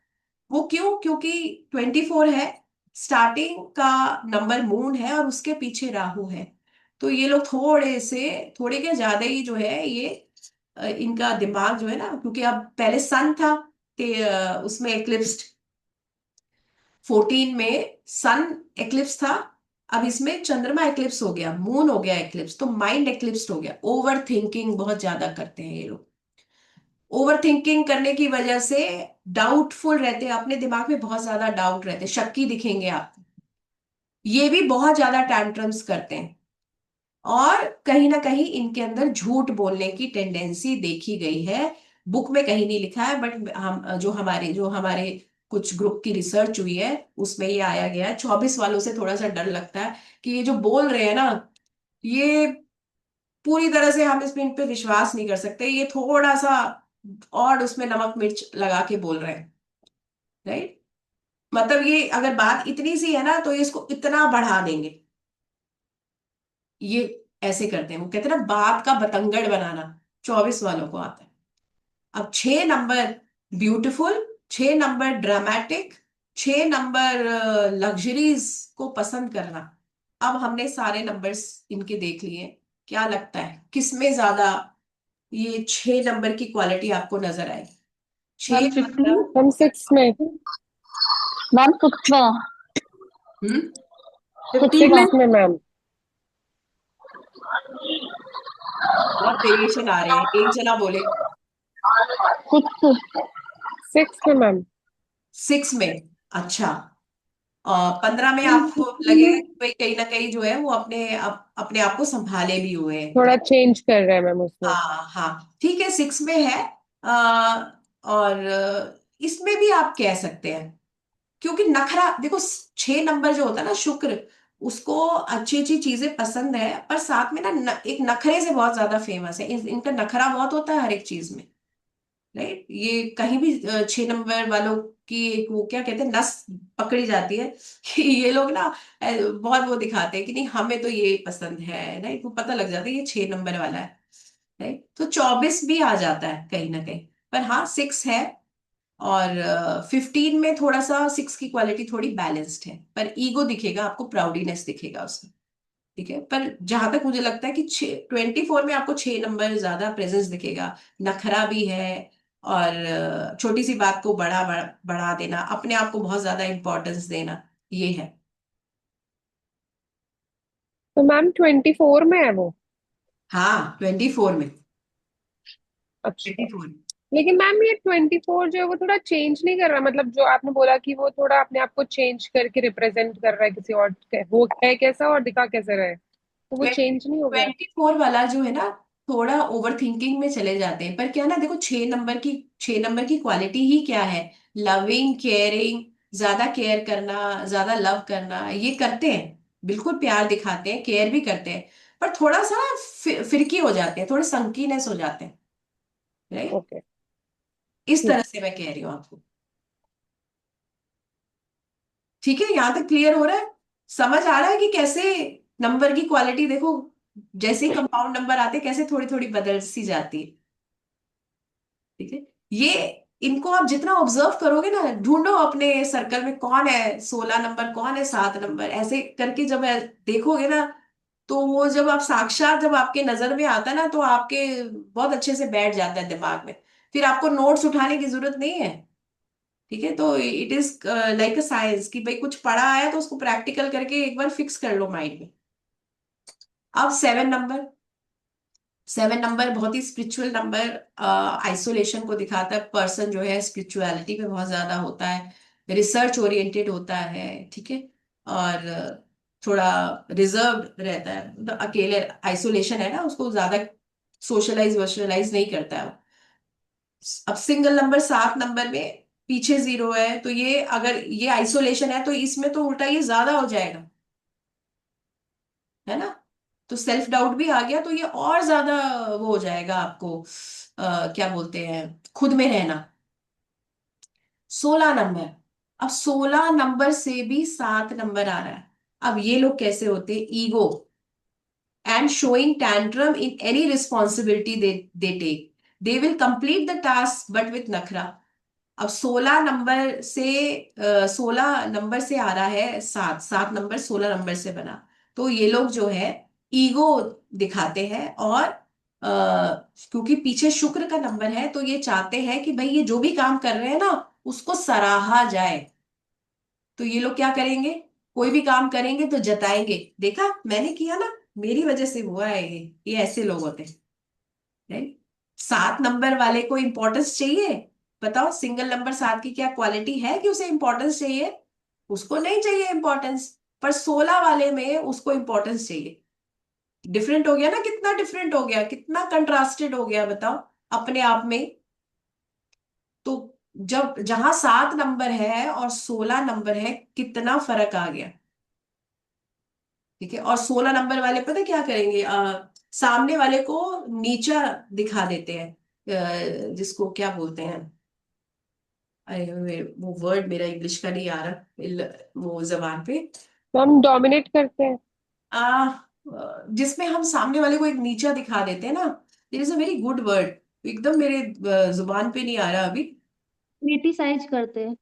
वो क्यों? क्योंकि 24 है, स्टार्टिंग का नंबर मून है और उसके पीछे राहु है। तो ये लोग थोड़े क्या ज्यादा ही जो है ये इनका दिमाग जो है ना, क्योंकि अब पहले सन था, उसमें एक्लिप्स्ड 14 में सन एक्लिप्स था। अब इसमें चंद्रमा एक्लिप्स हो गया, मून हो गया एक्लिप्स, तो माइंड एक्लिप्स हो गया। ओवर थिंकिंग बहुत ज्यादा करते हैं ये लोग। ओवर थिंकिंग करने की वजह से डाउटफुल रहते हैं, अपने दिमाग में बहुत ज्यादा डाउट रहते हैं, शक्की दिखेंगे आप। ये भी बहुत ज्यादा टैंट्रम्स करते हैं, और कहीं ना कहीं इनके अंदर झूठ बोलने की टेंडेंसी देखी गई है। बुक में कहीं नहीं लिखा है, बट हम जो हमारे कुछ ग्रुप की रिसर्च हुई है उसमें ये आया गया है। 24 वालों से थोड़ा सा डर लगता है कि ये जो बोल रहे हैं ना, ये पूरी तरह से हम इन पे विश्वास नहीं कर सकते, ये थोड़ा सा और उसमें नमक मिर्च लगा के बोल रहे हैं, राइट? मतलब ये अगर बात इतनी सी है ना तो ये इसको इतना बढ़ा देंगे। ये ऐसे करते हैं, वो कहते हैं ना बात का बतंगड़ बनाना, 24 वालों को आता है। अब 6 number beautiful, 6 number dramatic, 6 number luxuries को पसंद करना। अब हमने सारे नंबर्स इनके देख लिए, क्या लगता है किस में ज्यादा ये 6 नंबर की क्वालिटी आपको नजर आएगी? मैम 6 15। मतलब हम 6 में। मैम 6 में। हम्म 15 में। 6 में मैम। बहुत वेरिएशन आ रहे हैं, एक जना बोले 6। 6 में मैम। 6 में। अच्छा, 15 में आपको लगेगा कि भाई कहीं ना कहीं जो है वो अपने आप को संभाले भी हुए हैं। थोड़ा चेंज कर रहा है मैम उसमें। हाँ हाँ, ठीक है, 6 में है। और इसमें भी आप कह सकते हैं, क्योंकि नखरा देखो, 6 नंबर जो होता है ना, शुक्र, उसको अच्छी अच्छी चीजें पसंद है, पर साथ में ना एक नखरे से बहुत ज्यादा फेमस है। इनका नखरा बहुत होता है हर एक चीज में, राइट? ये कहीं भी 6 नंबर वालों की एक वो क्या कहते हैं, नस पकड़ी जाती है कि ये लोग ना बहुत वो दिखाते हैं कि नहीं हमें तो ये पसंद है, राइट? वो पता लग जाता है ये 6 नंबर वाला है, राइट? तो 24 भी आ जाता है कहीं ना कहीं, पर हाँ 6 है। और 15 में थोड़ा सा 6 की क्वालिटी थोड़ी बैलेंस्ड है, पर ईगो दिखेगा आपको, प्राउडीनेस दिखेगा उसमें, ठीक है? पर जहां तक मुझे लगता है कि 24 में आपको 6 नंबर ज्यादा प्रेजेंस दिखेगा, नखरा भी है, और छोटी सी बात को बढ़ा देना, अपने आप को बहुत ज्यादा इंपॉर्टेंस देना, ये है। तो मैम 24 में है वो। हाँ 24 में, अच्छा। 24। लेकिन मैम ये 24 जो है वो थोड़ा चेंज नहीं कर रहा, मतलब जो आपने बोला कि वो थोड़ा अपने आप को चेंज करके रिप्रेजेंट कर रहा है किसी और वो है कैसा और दिखा कैसे रहा है, तो वो चेंज नहीं हो गया। 24 वाला जो है ना, थोड़ा ओवर थिंकिंग में चले जाते हैं, पर क्या ना देखो, 6 नंबर की क्वालिटी ही क्या है? लविंग, केयरिंग, ज्यादा केयर करना, ज्यादा लव करना, ये करते हैं, बिल्कुल प्यार दिखाते हैं, केयर भी करते हैं, पर थोड़ा सा ना फिरकी हो जाते हैं, थोड़े संकीनेस हो जाते हैं, राइट? ओके। इस ठीक। तरह से मैं कह रही हूँ आपको। ठीक है, यहां तक क्लियर हो रहा है? समझ आ रहा है कि कैसे नंबर की क्वालिटी देखो, जैसे ही कंपाउंड नंबर आते हैं कैसे थोड़ी थोड़ी बदल सी जाती है, ठीक है? ये इनको आप जितना ऑब्जर्व करोगे ना, ढूंढो अपने सर्कल में कौन है 16 नंबर, कौन है 7 नंबर, ऐसे करके जब देखोगे ना, तो वो जब आप साक्षात जब आपके नजर में आता है ना, तो आपके बहुत अच्छे से बैठ जाता है दिमाग में, फिर आपको नोट्स उठाने की जरूरत नहीं है, ठीक है? तो it is like a science कि भाई कुछ पढ़ा आया तो उसको प्रैक्टिकल करके एक बार फिक्स कर लो माइंड में। अब 7 नंबर, 7 नंबर बहुत ही स्पिरिचुअल नंबर, आइसोलेशन को दिखाता है। पर्सन जो है स्पिरिचुअलिटी में बहुत ज्यादा होता है, रिसर्च ओरिएंटेड होता है, ठीक है? और थोड़ा रिजर्व रहता है, मतलब अकेले आइसोलेशन है ना, उसको ज्यादा सोशलाइज वोशलाइज नहीं करता है वो। अब सिंगल नंबर 7 नंबर में पीछे 0 है, तो ये अगर ये आइसोलेशन है तो इसमें तो उल्टा ये ज्यादा हो जाएगा, है ना? तो सेल्फ डाउट भी आ गया तो ये और ज्यादा वो हो जाएगा आपको, क्या बोलते हैं, खुद में रहना। 16 नंबर, अब 16 नंबर से भी 7 नंबर आ रहा है। अब ये लोग कैसे होते हैं? Ego and showing tantrum in any responsibility they take, they will complete the task but with नखरा। अब 16 नंबर से आ रहा है 7, 7 नंबर 16 नंबर से बना। तो ये लोग जो है ईगो दिखाते हैं, और क्योंकि पीछे शुक्र का नंबर है तो ये चाहते हैं कि भाई ये जो भी काम कर रहे हैं ना उसको सराहा जाए। तो ये लोग क्या करेंगे, कोई भी काम करेंगे तो जताएंगे, देखा मैंने किया ना, मेरी वजह से हुआ है ये ऐसे लोग होते हैं, राइट। 7 नंबर वाले को इंपॉर्टेंस चाहिए? बताओ, सिंगल नंबर 7 की क्या क्वालिटी है कि उसे इंपॉर्टेंस चाहिए? उसको नहीं चाहिए इंपॉर्टेंस। पर 16 वाले में उसको इंपॉर्टेंस चाहिए। डिफरेंट हो गया ना, कितना डिफरेंट हो गया, कितना कंट्रास्टेड हो गया, बताओ अपने आप में। तो जब जहां 7 नंबर है और 16 नंबर है, कितना फर्क आ गया। ठीक है, और 16 नंबर वाले पता क्या करेंगे, सामने वाले को नीचा दिखा देते हैं, जिसको क्या बोलते हैं, अरे वो वर्ड मेरा इंग्लिश का नहीं आ रहा, वो जबान पे, तो हम डोमिनेट करते हैं। जिसमें हम सामने वाले को एक नीचा दिखा देते हैं ना। There is a very good word, एकदम मेरे जुबान पे नहीं आ रहा अभी। क्रिटिसाइज करते हैं।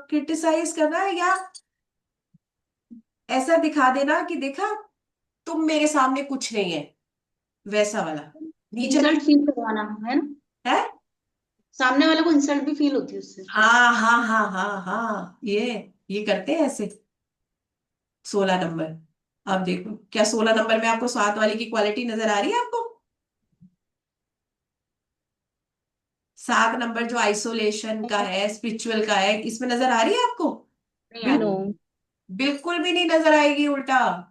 क्रिटिसाइज करना है, या ऐसा दिखा देना कि देखा तुम मेरे सामने कुछ नहीं है, वैसा वाला नीचा इंसल्ट फील करवाना है ना, है। सामने वाले को इंसल्ट भी फील होती है उससे। हाँ हाँ हाँ हाँ हाँ, ये करते हैं ऐसे 16 नंबर। अब देखो, क्या 16 नंबर में आपको 7 वाले की क्वालिटी नजर आ रही है आपको? 7 नंबर जो आइसोलेशन का है, स्पिरिचुअल का है, इसमें नजर आ रही है आपको? नहीं आ नो। रही। बिल्कुल भी नहीं नजर आएगी, उल्टा,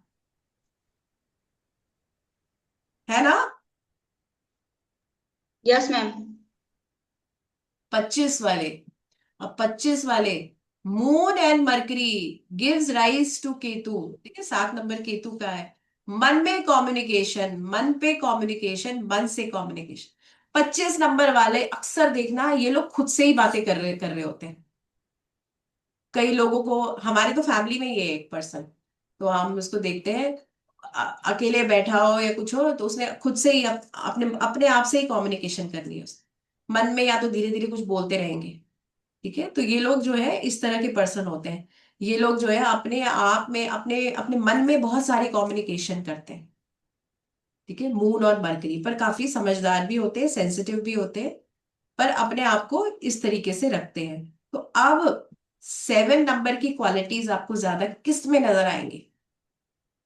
है ना। Yes ma'am. 25 वाले, अब 25 वाले, moon and Mercury gives rise to Ketu. ठीक है, 7 नंबर केतु का है। मन में कम्युनिकेशन, मन पे कम्युनिकेशन, मन से कम्युनिकेशन। 25 नंबर वाले अक्सर देखना ये लोग खुद से ही बातें कर रहे होते हैं। कई लोगों को, हमारे तो फैमिली में ही है एक पर्सन, तो हम उसको देखते हैं, अकेले बैठा हो या कुछ हो तो उसने खुद से ही अपने अपने आप से ही कम्युनिकेशन करनी है उसने, मन में या तो धीरे धीरे कुछ बोलते रहेंगे। ठीक है, तो ये लोग जो है इस तरह के पर्सन होते हैं। ये लोग जो है अपने आप में, अपने अपने मन में बहुत सारी कम्युनिकेशन करते हैं। ठीक है, मून और मरकरी पर काफी समझदार भी होते हैं, सेंसिटिव भी होते हैं, पर अपने आप को इस तरीके से रखते हैं। तो अब 7 नंबर की क्वालिटीज आपको ज्यादा किस में नजर आएंगी?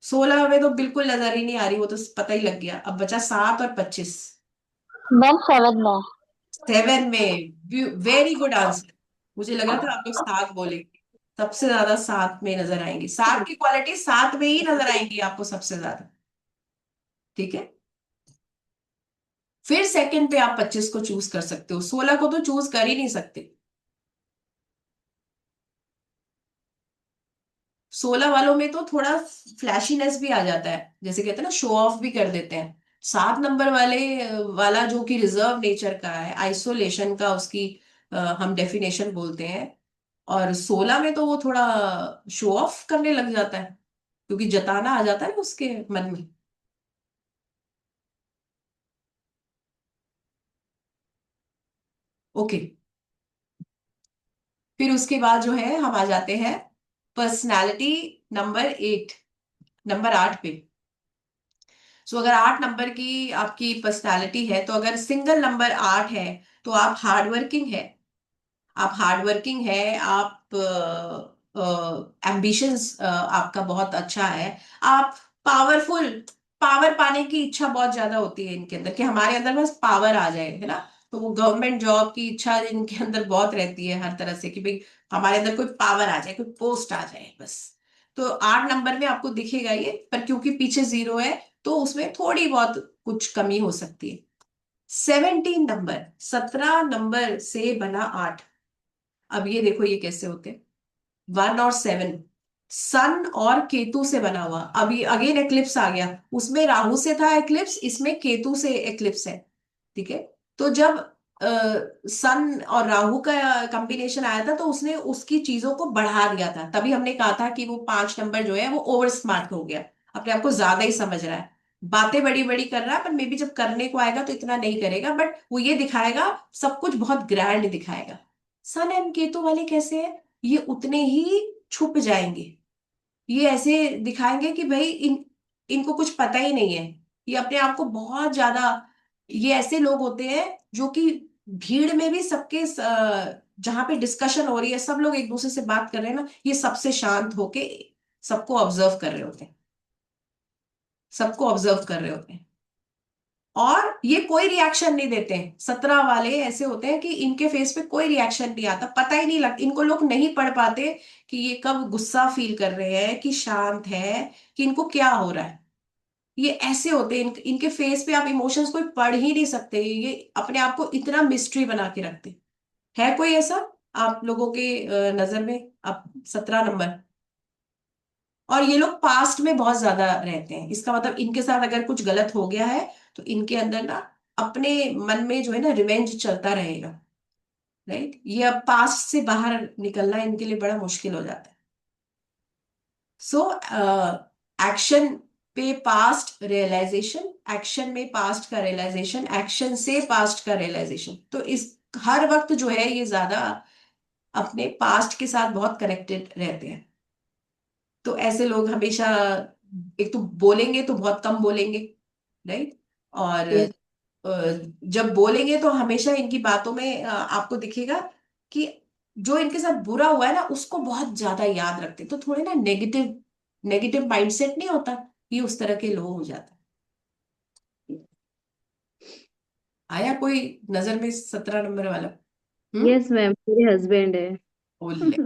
16 में तो बिल्कुल नजर ही नहीं आ रही, वो तो पता ही लग गया। अब बचा 7 और 25। मैम 7 में। 7 में, वेरी गुड आंसर। मुझे लग रहा था आप लोग 7 बोलेंगे। सबसे ज्यादा 7 में नजर आएंगी, 7 की क्वालिटी 7 में ही नजर आएंगी आपको सबसे ज्यादा। ठीक है, फिर सेकंड पे आप 25 को चूज कर सकते हो, 16 को तो चूज कर ही नहीं सकते। 16 वालों में तो थोड़ा फ्लैशीनेस भी आ जाता है, जैसे कहते हैं ना, शो ऑफ भी कर देते हैं। 7 नंबर वाला जो कि रिजर्व नेचर का है, आइसोलेशन का उसकी हम डेफिनेशन बोलते हैं। और 16 में तो वो थोड़ा शो ऑफ करने लग जाता है, क्योंकि जताना आ जाता है ना उसके मन में। ओके, फिर उसके बाद जो है हम आ जाते हैं पर्सनालिटी नंबर 8, नंबर 8 पे। सो अगर 8 नंबर की आपकी पर्सनालिटी है, तो अगर सिंगल नंबर 8 है तो आप हार्ड वर्किंग है, आप हार्ड वर्किंग है, आप एम्बिशंस आपका बहुत अच्छा है, आप पावरफुल, पावर पाने की इच्छा बहुत ज्यादा होती है इनके अंदर, कि हमारे अंदर बस पावर आ जाए, है ना। तो वो गवर्नमेंट जॉब की इच्छा इनके अंदर बहुत रहती है हर तरह से, कि भाई हमारे अंदर कोई पावर आ जाए, कोई पोस्ट आ जाए बस। तो 8 नंबर में आपको दिखेगा ये, पर क्योंकि पीछे 0 है तो उसमें थोड़ी बहुत कुछ कमी हो सकती है। 17 नंबर, 17 नंबर से बना 8। अब ये देखो ये कैसे होते हैं, 1 और 7, सन और केतु से बना हुआ। अभी अगेन एक्लिप्स आ गया, उसमें राहु से था एक्लिप्स, इसमें केतु से एक्लिप्स है। ठीक है, तो जब सन और राहु का कॉम्बिनेशन आया था तो उसने उसकी चीजों को बढ़ा दिया था, तभी हमने कहा था कि वो 5 नंबर जो है वो ओवर स्मार्ट हो गया, अपने आप को ज्यादा ही समझ रहा है। बातें बड़ी बड़ी कर रहा है, पर मे बी जब करने को आएगा तो इतना नहीं करेगा, बट वो ये दिखाएगा, सब कुछ बहुत ग्रैंड दिखाएगा। सन एंड केतु वाले कैसे हैं, ये उतने ही छुप जाएंगे, ये ऐसे दिखाएंगे कि भाई इनको कुछ पता ही नहीं है, ये अपने आप को बहुत ज्यादा, ये ऐसे लोग होते हैं जो कि भीड़ में भी सबके जहां पे डिस्कशन हो रही है, सब लोग एक दूसरे से बात कर रहे हैं ना, ये सबसे शांत होके सबको ऑब्जर्व कर रहे होते हैं, सबको ऑब्जर्व कर रहे होते हैं, और ये कोई रिएक्शन नहीं देते हैं। 17 वाले ऐसे होते हैं कि इनके फेस पे कोई रिएक्शन नहीं आता, पता ही नहीं लगता, इनको लोग नहीं पढ़ पाते कि ये कब गुस्सा फील कर रहे हैं कि शांत है, कि इनको क्या हो रहा है। ये ऐसे होते हैं, इनके फेस पे आप इमोशंस कोई पढ़ ही नहीं सकते, ये अपने आप को इतना मिस्ट्री बना के रखते हैं। है कोई ऐसा आप लोगों के नजर में, आप 17 नंबर? और ये लोग पास्ट में बहुत ज्यादा रहते हैं, इसका मतलब इनके साथ अगर कुछ गलत हो गया है तो इनके अंदर ना अपने मन में जो है ना रिवेंज चलता रहेगा, राइट? ये अब पास्ट से बाहर निकलना इनके लिए बड़ा मुश्किल हो जाता है। सो एक्शन पे पास्ट रियलाइजेशन, एक्शन में पास्ट का रियलाइजेशन, एक्शन से पास्ट का रियलाइजेशन, तो इस हर वक्त जो है ये ज्यादा अपने पास्ट के साथ बहुत कनेक्टेड रहते हैं। तो ऐसे लोग हमेशा, एक तो बोलेंगे तो बहुत कम बोलेंगे, राइट? और यस। जब बोलेंगे तो हमेशा इनकी बातों में आपको दिखेगा कि जो इनके साथ बुरा हुआ है ना उसको बहुत ज्यादा याद रखते हैं। तो थोड़े ना नेगेटिव नेगेटिव माइंडसेट नहीं होता, ये उस तरह के लोग हो जाते हैं। आया कोई नजर में 17 नंबर वाला? हम्म। यस मैम, मेरे हस्बैंड है। ओले,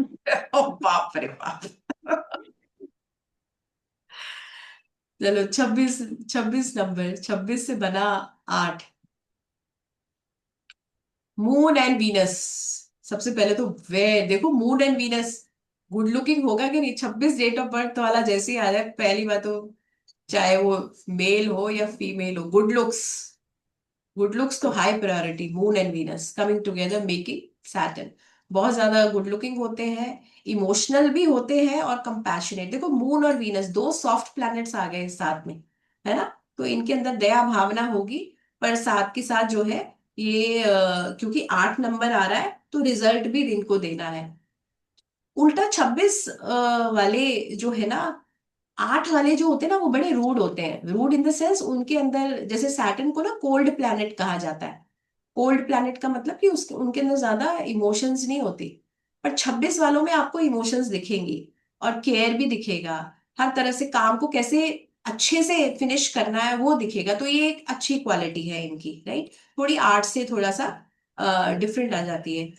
ओ बाप रे बाप। चलो 26, 26 नंबर, 26 से बना 8, मून एंड वीनस। सबसे पहले तो वे देखो, moon and Venus good looking होगा कि नहीं? 26 डेट ऑफ बर्थ वाला जैसे ही आ जाए, पहली बात तो चाहे वो मेल हो या फीमेल हो, गुड लुक्स, गुड लुक्स तो high priority. Moon and Venus coming together making Saturn, बहुत ज्यादा गुड लुकिंग होते हैं, इमोशनल भी होते हैं और कंपैशनेट। देखो मून और वीनस दो सॉफ्ट प्लैनेट्स आ गए साथ में, है ना? तो इनके अंदर दया भावना होगी, पर साथ के साथ जो है ये क्योंकि 8 नंबर आ रहा है तो रिजल्ट भी इनको देना है। उल्टा 26 वाले जो है ना, 8 वाले जो होते हैं ना वो बड़े रूड होते हैं, रूड इन द सेंस उनके अंदर, जैसे सैटर्न को ना कोल्ड प्लैनेट कहा जाता है। कोल्ड प्लैनेट का मतलब कि उसके उनके अंदर ज्यादा इमोशंस नहीं होती, पर 26 वालों में आपको इमोशंस दिखेंगी और केयर भी दिखेगा, हर तरह से काम को कैसे अच्छे से फिनिश करना है वो दिखेगा। तो ये एक अच्छी क्वालिटी है इनकी, राइट? थोड़ी आर्ट से थोड़ा सा डिफरेंट आ जाती है।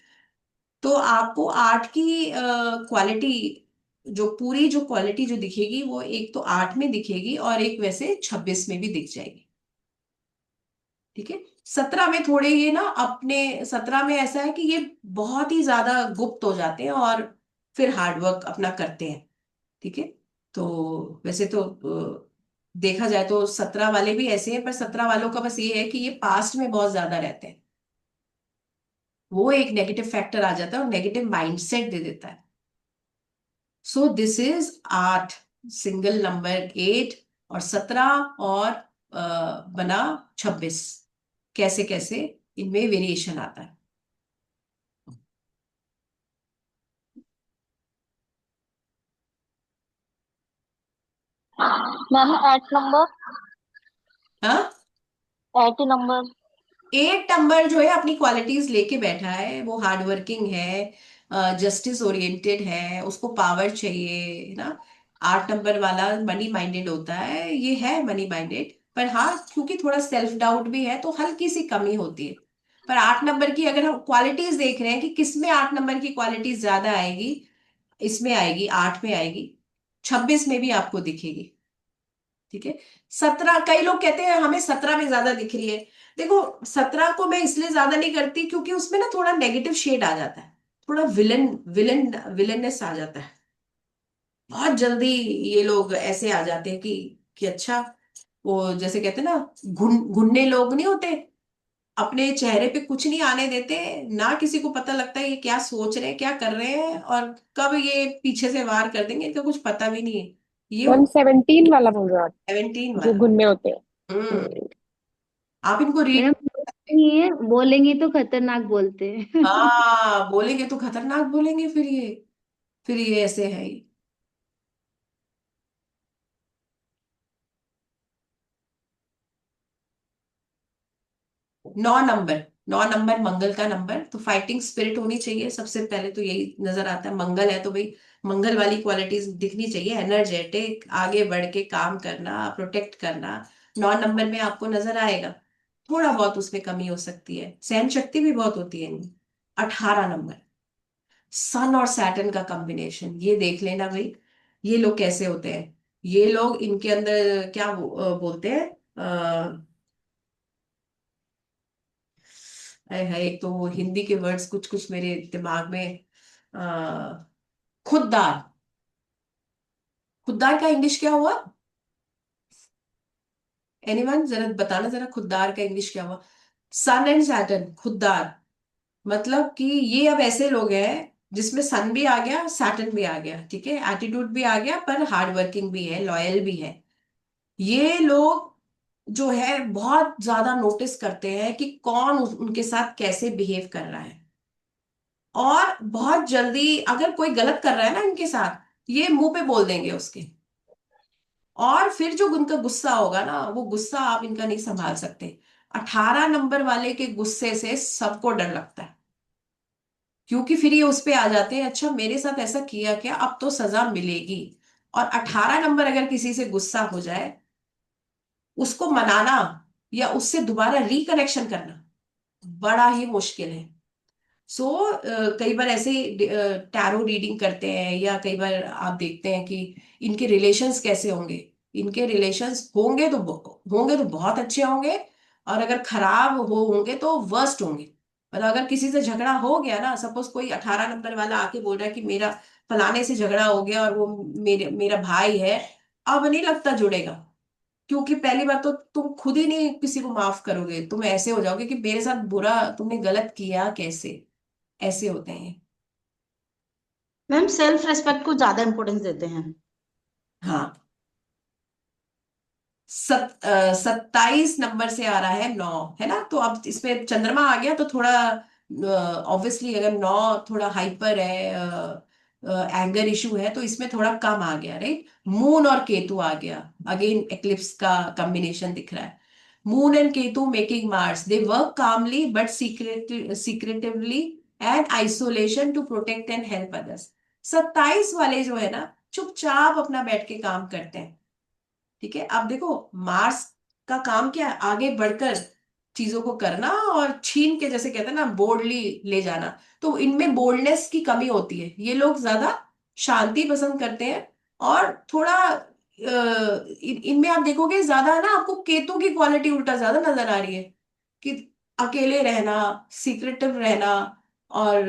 तो आपको आर्ट की क्वालिटी, जो पूरी जो क्वालिटी जो दिखेगी वो एक तो 8 में दिखेगी और एक वैसे 26 में भी दिख जाएगी, ठीक है? 17 में थोड़े ये ना अपने, 17 में ऐसा है कि ये बहुत ही ज्यादा गुप्त हो जाते हैं और फिर हार्डवर्क अपना करते हैं, ठीक है? तो वैसे तो देखा जाए तो 17 वाले भी ऐसे हैं, पर 17 वालों का बस ये है कि ये पास्ट में बहुत ज्यादा रहते हैं, वो एक नेगेटिव फैक्टर आ जाता है और नेगेटिव माइंडसेट दे देता है। So this is 8, single number 8 और 17 और बना 26, कैसे कैसे इनमें वेरिएशन आता है। मैम 8 नंबर, हाँ, 8 नंबर। 8 नंबर जो है अपनी क्वालिटीज लेके बैठा है, वो हार्ड वर्किंग है, जस्टिस ओरिएंटेड है, उसको पावर चाहिए ना। 8 नंबर वाला मनी माइंडेड होता है, ये है मनी माइंडेड, पर हाँ क्योंकि थोड़ा सेल्फ डाउट भी है तो हल्की सी कमी होती है। पर 8 नंबर की अगर हम क्वालिटीज देख रहे हैं कि किसमें 8 नंबर की क्वालिटीज ज्यादा आएगी, इसमें आएगी, 8 में आएगी, 26 में भी आपको दिखेगी, ठीक है? 17, कई लोग कहते हैं हमें 17 में ज्यादा दिख रही है। देखो 17 को मैं इसलिए ज्यादा नहीं करती क्योंकि उसमें ना थोड़ा नेगेटिव शेड आ जाता है, थोड़ा विलन विलन विलननेस आ जाता है, बहुत जल्दी ये लोग ऐसे आ जाते हैं कि अच्छा, वो जैसे कहते हैं ना, घुन्ने लोग नहीं होते, अपने चेहरे पे कुछ नहीं आने देते, ना किसी को पता लगता है ये क्या सोच रहे हैं क्या कर रहे हैं और कब ये पीछे से वार कर देंगे इनका कुछ पता भी नहीं है। ये मैम 17 वाला बोल रहे हो आप, 17 जो वाला। गुनने होते हैं। हम्म। आप इनको रीड। मैम नहीं है, बोलेंगे तो खतरनाक बोलते हैं। हाँ, बोलेंगे तो खतरनाक बोलेंगे, फिर ये ऐसे है ही। 9 नंबर। 9 नंबर मंगल का नंबर, तो फाइटिंग स्पिरिट होनी चाहिए सबसे पहले, तो यही नजर आता है। मंगल है तो भाई मंगल वाली क्वालिटीज दिखनी चाहिए, एनर्जेटिक, आगे बढ़ के काम करना, प्रोटेक्ट करना। 9 नंबर में आपको नजर आएगा। थोड़ा बहुत उसमें कमी हो सकती है, सहन शक्ति भी बहुत होती है इनमें। 18 नंबर, सन और सैटर्न का कॉम्बिनेशन, ये देख लेना भाई, ये लोग कैसे होते हैं। ये लोग, इनके अंदर क्या बोलते हैं, है एक तो वो हिंदी के वर्ड्स कुछ कुछ मेरे दिमाग में, आ, खुददार। खुददार का इंग्लिश क्या हुआ? एनीवन जरा बताना, जरा खुददार का इंग्लिश क्या हुआ? सन एंड सैटर्न, खुददार। मतलब कि ये अब ऐसे लोग हैं जिसमें सन भी आ गया, सैटर्न भी आ गया, ठीक है, एटीट्यूड भी आ गया, पर हार्ड वर्किंग भी है, लॉयल भी है। ये लोग जो है बहुत ज्यादा नोटिस करते हैं कि कौन उनके साथ कैसे बिहेव कर रहा है। और बहुत जल्दी अगर कोई गलत कर रहा है ना इनके साथ, ये मुंह पे बोल देंगे उसके। और फिर जो उनका गुस्सा होगा ना, वो गुस्सा आप इनका नहीं संभाल सकते। 18 नंबर वाले के गुस्से से सबको डर लगता है, क्योंकि फिर ये उस पे आ जाते हैं, अच्छा मेरे साथ ऐसा किया क्या, अब तो सजा मिलेगी। और 18 नंबर अगर किसी से गुस्सा हो जाए, उसको मनाना या उससे दोबारा रिकनेक्शन करना बड़ा ही मुश्किल है। सो कई बार ऐसे टैरो रीडिंग करते हैं, या कई बार आप देखते हैं कि इनके रिलेशंस कैसे होंगे। इनके रिलेशंस होंगे तो बहुत अच्छे होंगे, और अगर खराब होंगे तो वर्स्ट होंगे। मतलब अगर किसी से झगड़ा हो गया ना, सपोज कोई 18 नंबर वाला आके बोल रहा है कि मेरा फलाने से झगड़ा हो गया और वो मेरा भाई है, अब नहीं लगता जुड़ेगा। क्योंकि पहली बात तो तुम खुद ही नहीं किसी को माफ करोगे, तुम ऐसे हो जाओगे कि मेरे साथ बुरा तुमने गलत किया कैसे। ऐसे होते हैं। मैम सेल्फ रेस्पेक्ट को ज्यादा इंपॉर्टेंस देते हैं। हाँ। 27 नंबर से आ रहा है 9, है ना, तो अब इसमें चंद्रमा आ गया तो थोड़ा ऑब्वियसली, अगर 9 थोड़ा हाइपर है, एंगर इशू है, तो इसमें थोड़ा कम आ गया, राइट। मून और केतु आ गया, अगेन एक्लिप्स का कॉम्बिनेशन दिख रहा है। Moon and Ketu making Mars, they work calmly but secretively and isolation to protect and help others. 27 वाले जो है ना, चुपचाप अपना बैठ के काम करते हैं, ठीक है। अब देखो, मार्स का काम क्या है, आगे बढ़कर चीजों को करना और छीन के, जैसे कहते हैं ना, बोल्डली ले जाना। तो इनमें बोल्डनेस की कमी होती है, ये लोग ज्यादा शांति पसंद करते हैं। और थोड़ा इनमें आप देखोगे ज्यादा ना, आपको केतु की क्वालिटी उल्टा ज्यादा नजर आ रही है, कि अकेले रहना, सीक्रेटिव रहना, और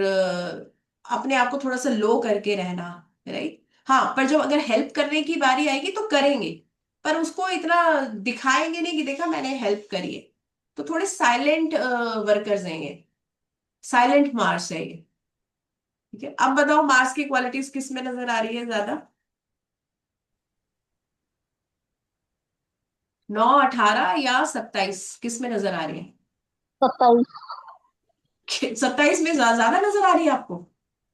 अपने आप को थोड़ा सा लो करके रहना, राइट। हाँ, पर जब अगर हेल्प करने की बारी आएगी तो करेंगे, पर उसको इतना दिखाएंगे नहीं कि देखा मैंने हेल्प करी है। तो थोड़े साइलेंट वर्कर्स हैं ये, साइलेंट मार्स है ये, ठीक है। अब बताओ मार्स की क्वालिटीज किस में नजर आ रही है ज्यादा? 9, 18 या 27, किस में नजर आ रही है? 27। 27 में ज्यादा नजर आ रही है आपको?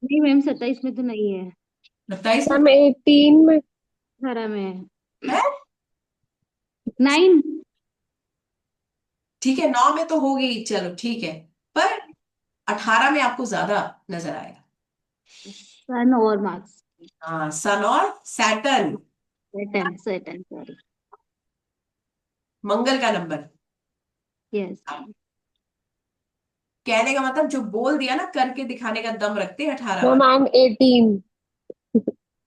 नहीं मैम, 27 में तो नहीं है, 27 में मैम 18 में। 18 में है। है? 9। ठीक है, 9 में तो हो गई, चलो ठीक है। पर 18 में आपको ज्यादा नजर आएगा। सन और मार्क्स। हाँ, सन और सैटर्न। Saturn, Saturn, sorry. मंगल का नंबर। यस। कहने का मतलब, जो बोल दिया ना, करके दिखाने का दम रखते हैं 18 मैम वाले। I am 18।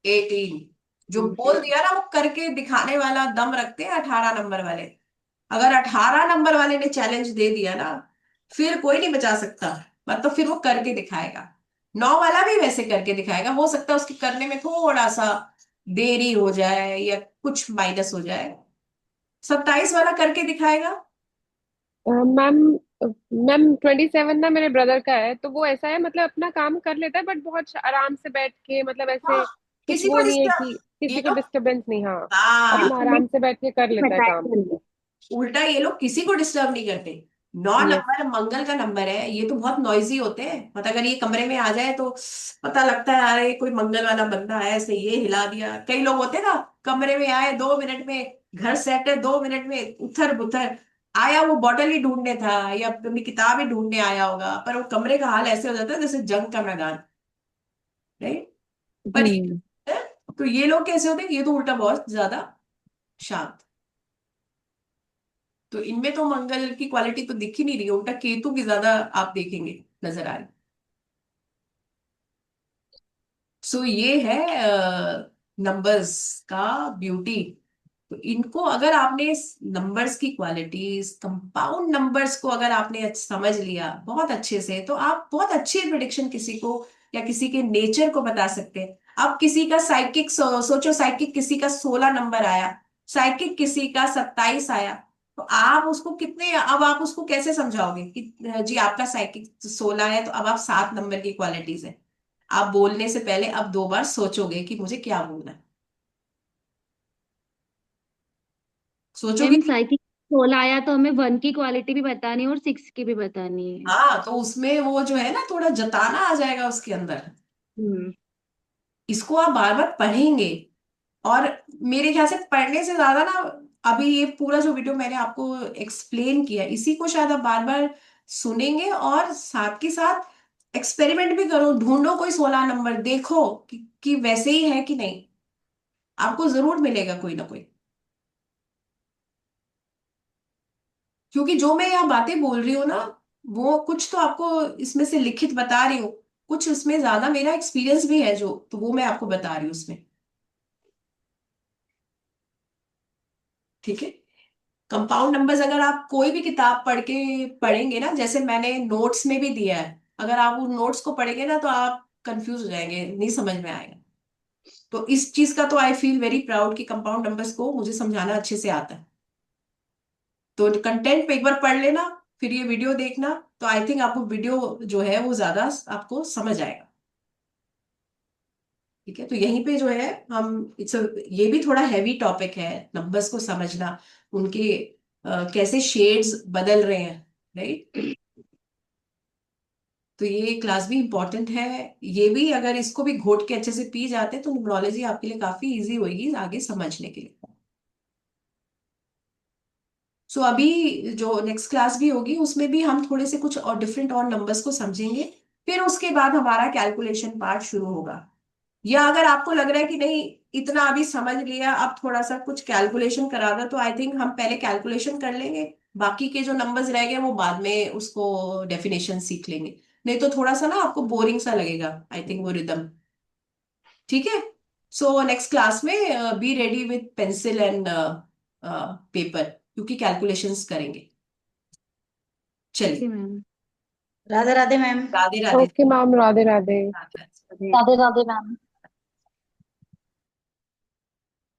18, जो बोल दिया ना, वो करके दिखाने वाला दम रखते हैं 18 नंबर वाले। अगर 18 नंबर वाले ने चैलेंज दे दिया ना, फिर कोई नहीं बचा सकता। मतलब फिर वो करके दिखाएगा। 9 वाला भी वैसे करके दिखाएगा, हो सकता है उसके करने में थोड़ा सा देरी हो जाए या कुछ माइनस हो जाए। 27 वाला करके दिखाएगा। मैम मैम 27 ना मेरे ब्रदर का है, तो वो ऐसा है, मतलब अपना काम कर लेता है बट बहुत आराम से बैठ के, मतलब ऐसे कुछ किसी को वो नहीं है डिस्टर्ब, कि ये किसी को लोग, डिस्टरबेंस नहीं, हाँ हाँ, अपना आराम से बैठ के कर लेता है बताया काम। करिए। उल्टा ये लोग किसी को डिस्टर्ब नहीं करते। 9 यस। नंबर मंगल का नंबर है, ये तो बहुत नॉइजी होते हैं, मतलब अगर ये कमरे में आ जाए तो पता लगता है अरे कोई मंगल वाला बंदा है, ऐसे ये हिला दिया। कई लोग होते हैं ना, कमरे में आए 2 मिनट में घर सेट है, 2 मिनट में उथर बुथर, आया वो बॉटल ही ढूंढने था या अपनी किताब ही ढूंढने आया होगा, पर वो कमरे का हाल ऐसे हो जाता है जैसे जंग का मैदान, राइट। पर हम्म। तो ये लोग कैसे होते हैं, ये तो उल्टा बहुत ज्यादा शांत। तो इनमें तो मंगल की क्वालिटी तो दिख ही नहीं रही है, उल्टा केतु की ज्यादा आप देखेंगे नजर आ रही। सो ये है नंबर्स का ब्यूटी। तो इनको अगर आपने नंबर्स की क्वालिटीज, कंपाउंड नंबर्स को अगर आपने समझ लिया बहुत अच्छे से, तो आप बहुत अच्छी प्रिडिक्शन किसी को या किसी के नेचर को बता सकते हैं। अब किसी का साइकिक सोचो, साइकिक किसी का 16 नंबर आया, साइकिक किसी का 27 आया, तो आप उसको कितने, अब आप उसको कैसे समझाओगे कि जी आपका साइकिक 16 है, तो अब आप 7 नंबर की क्वालिटीज है। आप बोलने से पहले अब 2 बार सोचोगे कि मुझे क्या बोलना है, सोचोगे। मैम साइकिल 16 आया तो हमें 1 की क्वालिटी भी बतानी है और 6 की भी बतानी है। हाँ, तो उसमें वो जो है ना थोड़ा जताना आ जाएगा उसके अंदर। हम्म। इसको आप बार बार पढ़ेंगे, और मेरे ख्याल से पढ़ने से ज्यादा ना, अभी ये पूरा जो वीडियो मैंने आपको एक्सप्लेन किया इसी को शायद आप बार बार सुनेंगे, और साथ के साथ एक्सपेरिमेंट भी करो, ढूंढो कोई 16 नंबर, देखो कि वैसे ही है कि नहीं, आपको जरूर मिलेगा कोई ना कोई। क्योंकि जो मैं यहाँ बातें बोल रही हूँ ना, वो कुछ तो आपको इसमें से लिखित बता रही हूँ, कुछ उसमें ज्यादा मेरा एक्सपीरियंस भी है जो, तो वो मैं आपको बता रही हूँ उसमें। ठीक है। कंपाउंड नंबर्स अगर आप कोई भी किताब पढ़ के पढ़ेंगे ना, जैसे मैंने नोट्स में भी दिया है, अगर आप उन नोट्स को पढ़ेंगे ना तो आप कंफ्यूज हो जाएंगे, नहीं समझ में आएगा। तो इस चीज का तो आई फील वेरी प्राउड कि कंपाउंड नंबर्स को मुझे समझाना अच्छे से आता है। तो कंटेंट पे एक बार पढ़ लेना, फिर ये वीडियो देखना, तो आई थिंक आपको वीडियो जो है वो ज्यादा आपको समझ आएगा। ठीक है, तो यहीं पे जो है हम इट्स ये भी थोड़ा हैवी टॉपिक है, नंबर्स को समझना, उनके कैसे शेड्स बदल रहे हैं, राइट। तो ये क्लास भी इम्पोर्टेंट है। ये भी अगर इसको भी घोट के अच्छे से पी जाते हैं तो न्यूमरोलॉजी आपके लिए काफी इजी होगी आगे समझने के लिए। सो अभी जो नेक्स्ट क्लास भी होगी उसमें भी हम थोड़े से कुछ और डिफरेंट और नंबर्स को समझेंगे, फिर उसके बाद हमारा कैलकुलेशन पार्ट शुरू होगा। या अगर आपको लग रहा है कि नहीं इतना अभी समझ लिया, अब थोड़ा सा कुछ कैलकुलेशन करा दो, तो आई थिंक हम पहले कैलकुलेशन कर लेंगे, बाकी के जो नंबर्स रह गए वो बाद में उसको डेफिनेशन सीख लेंगे। नहीं तो थोड़ा सा ना आपको बोरिंग सा लगेगा, आई थिंक वो रिदम। ठीक है। सो नेक्स्ट क्लास में be ready with pencil and paper, क्योंकि कैलकुलेशंस करेंगे। ओके चलिए, ma'am. Radhe Radhe ma'am. Radhe Radhe. Okay ma'am, Radhe Radhe. Radhe. अरे राधे राधे मैम।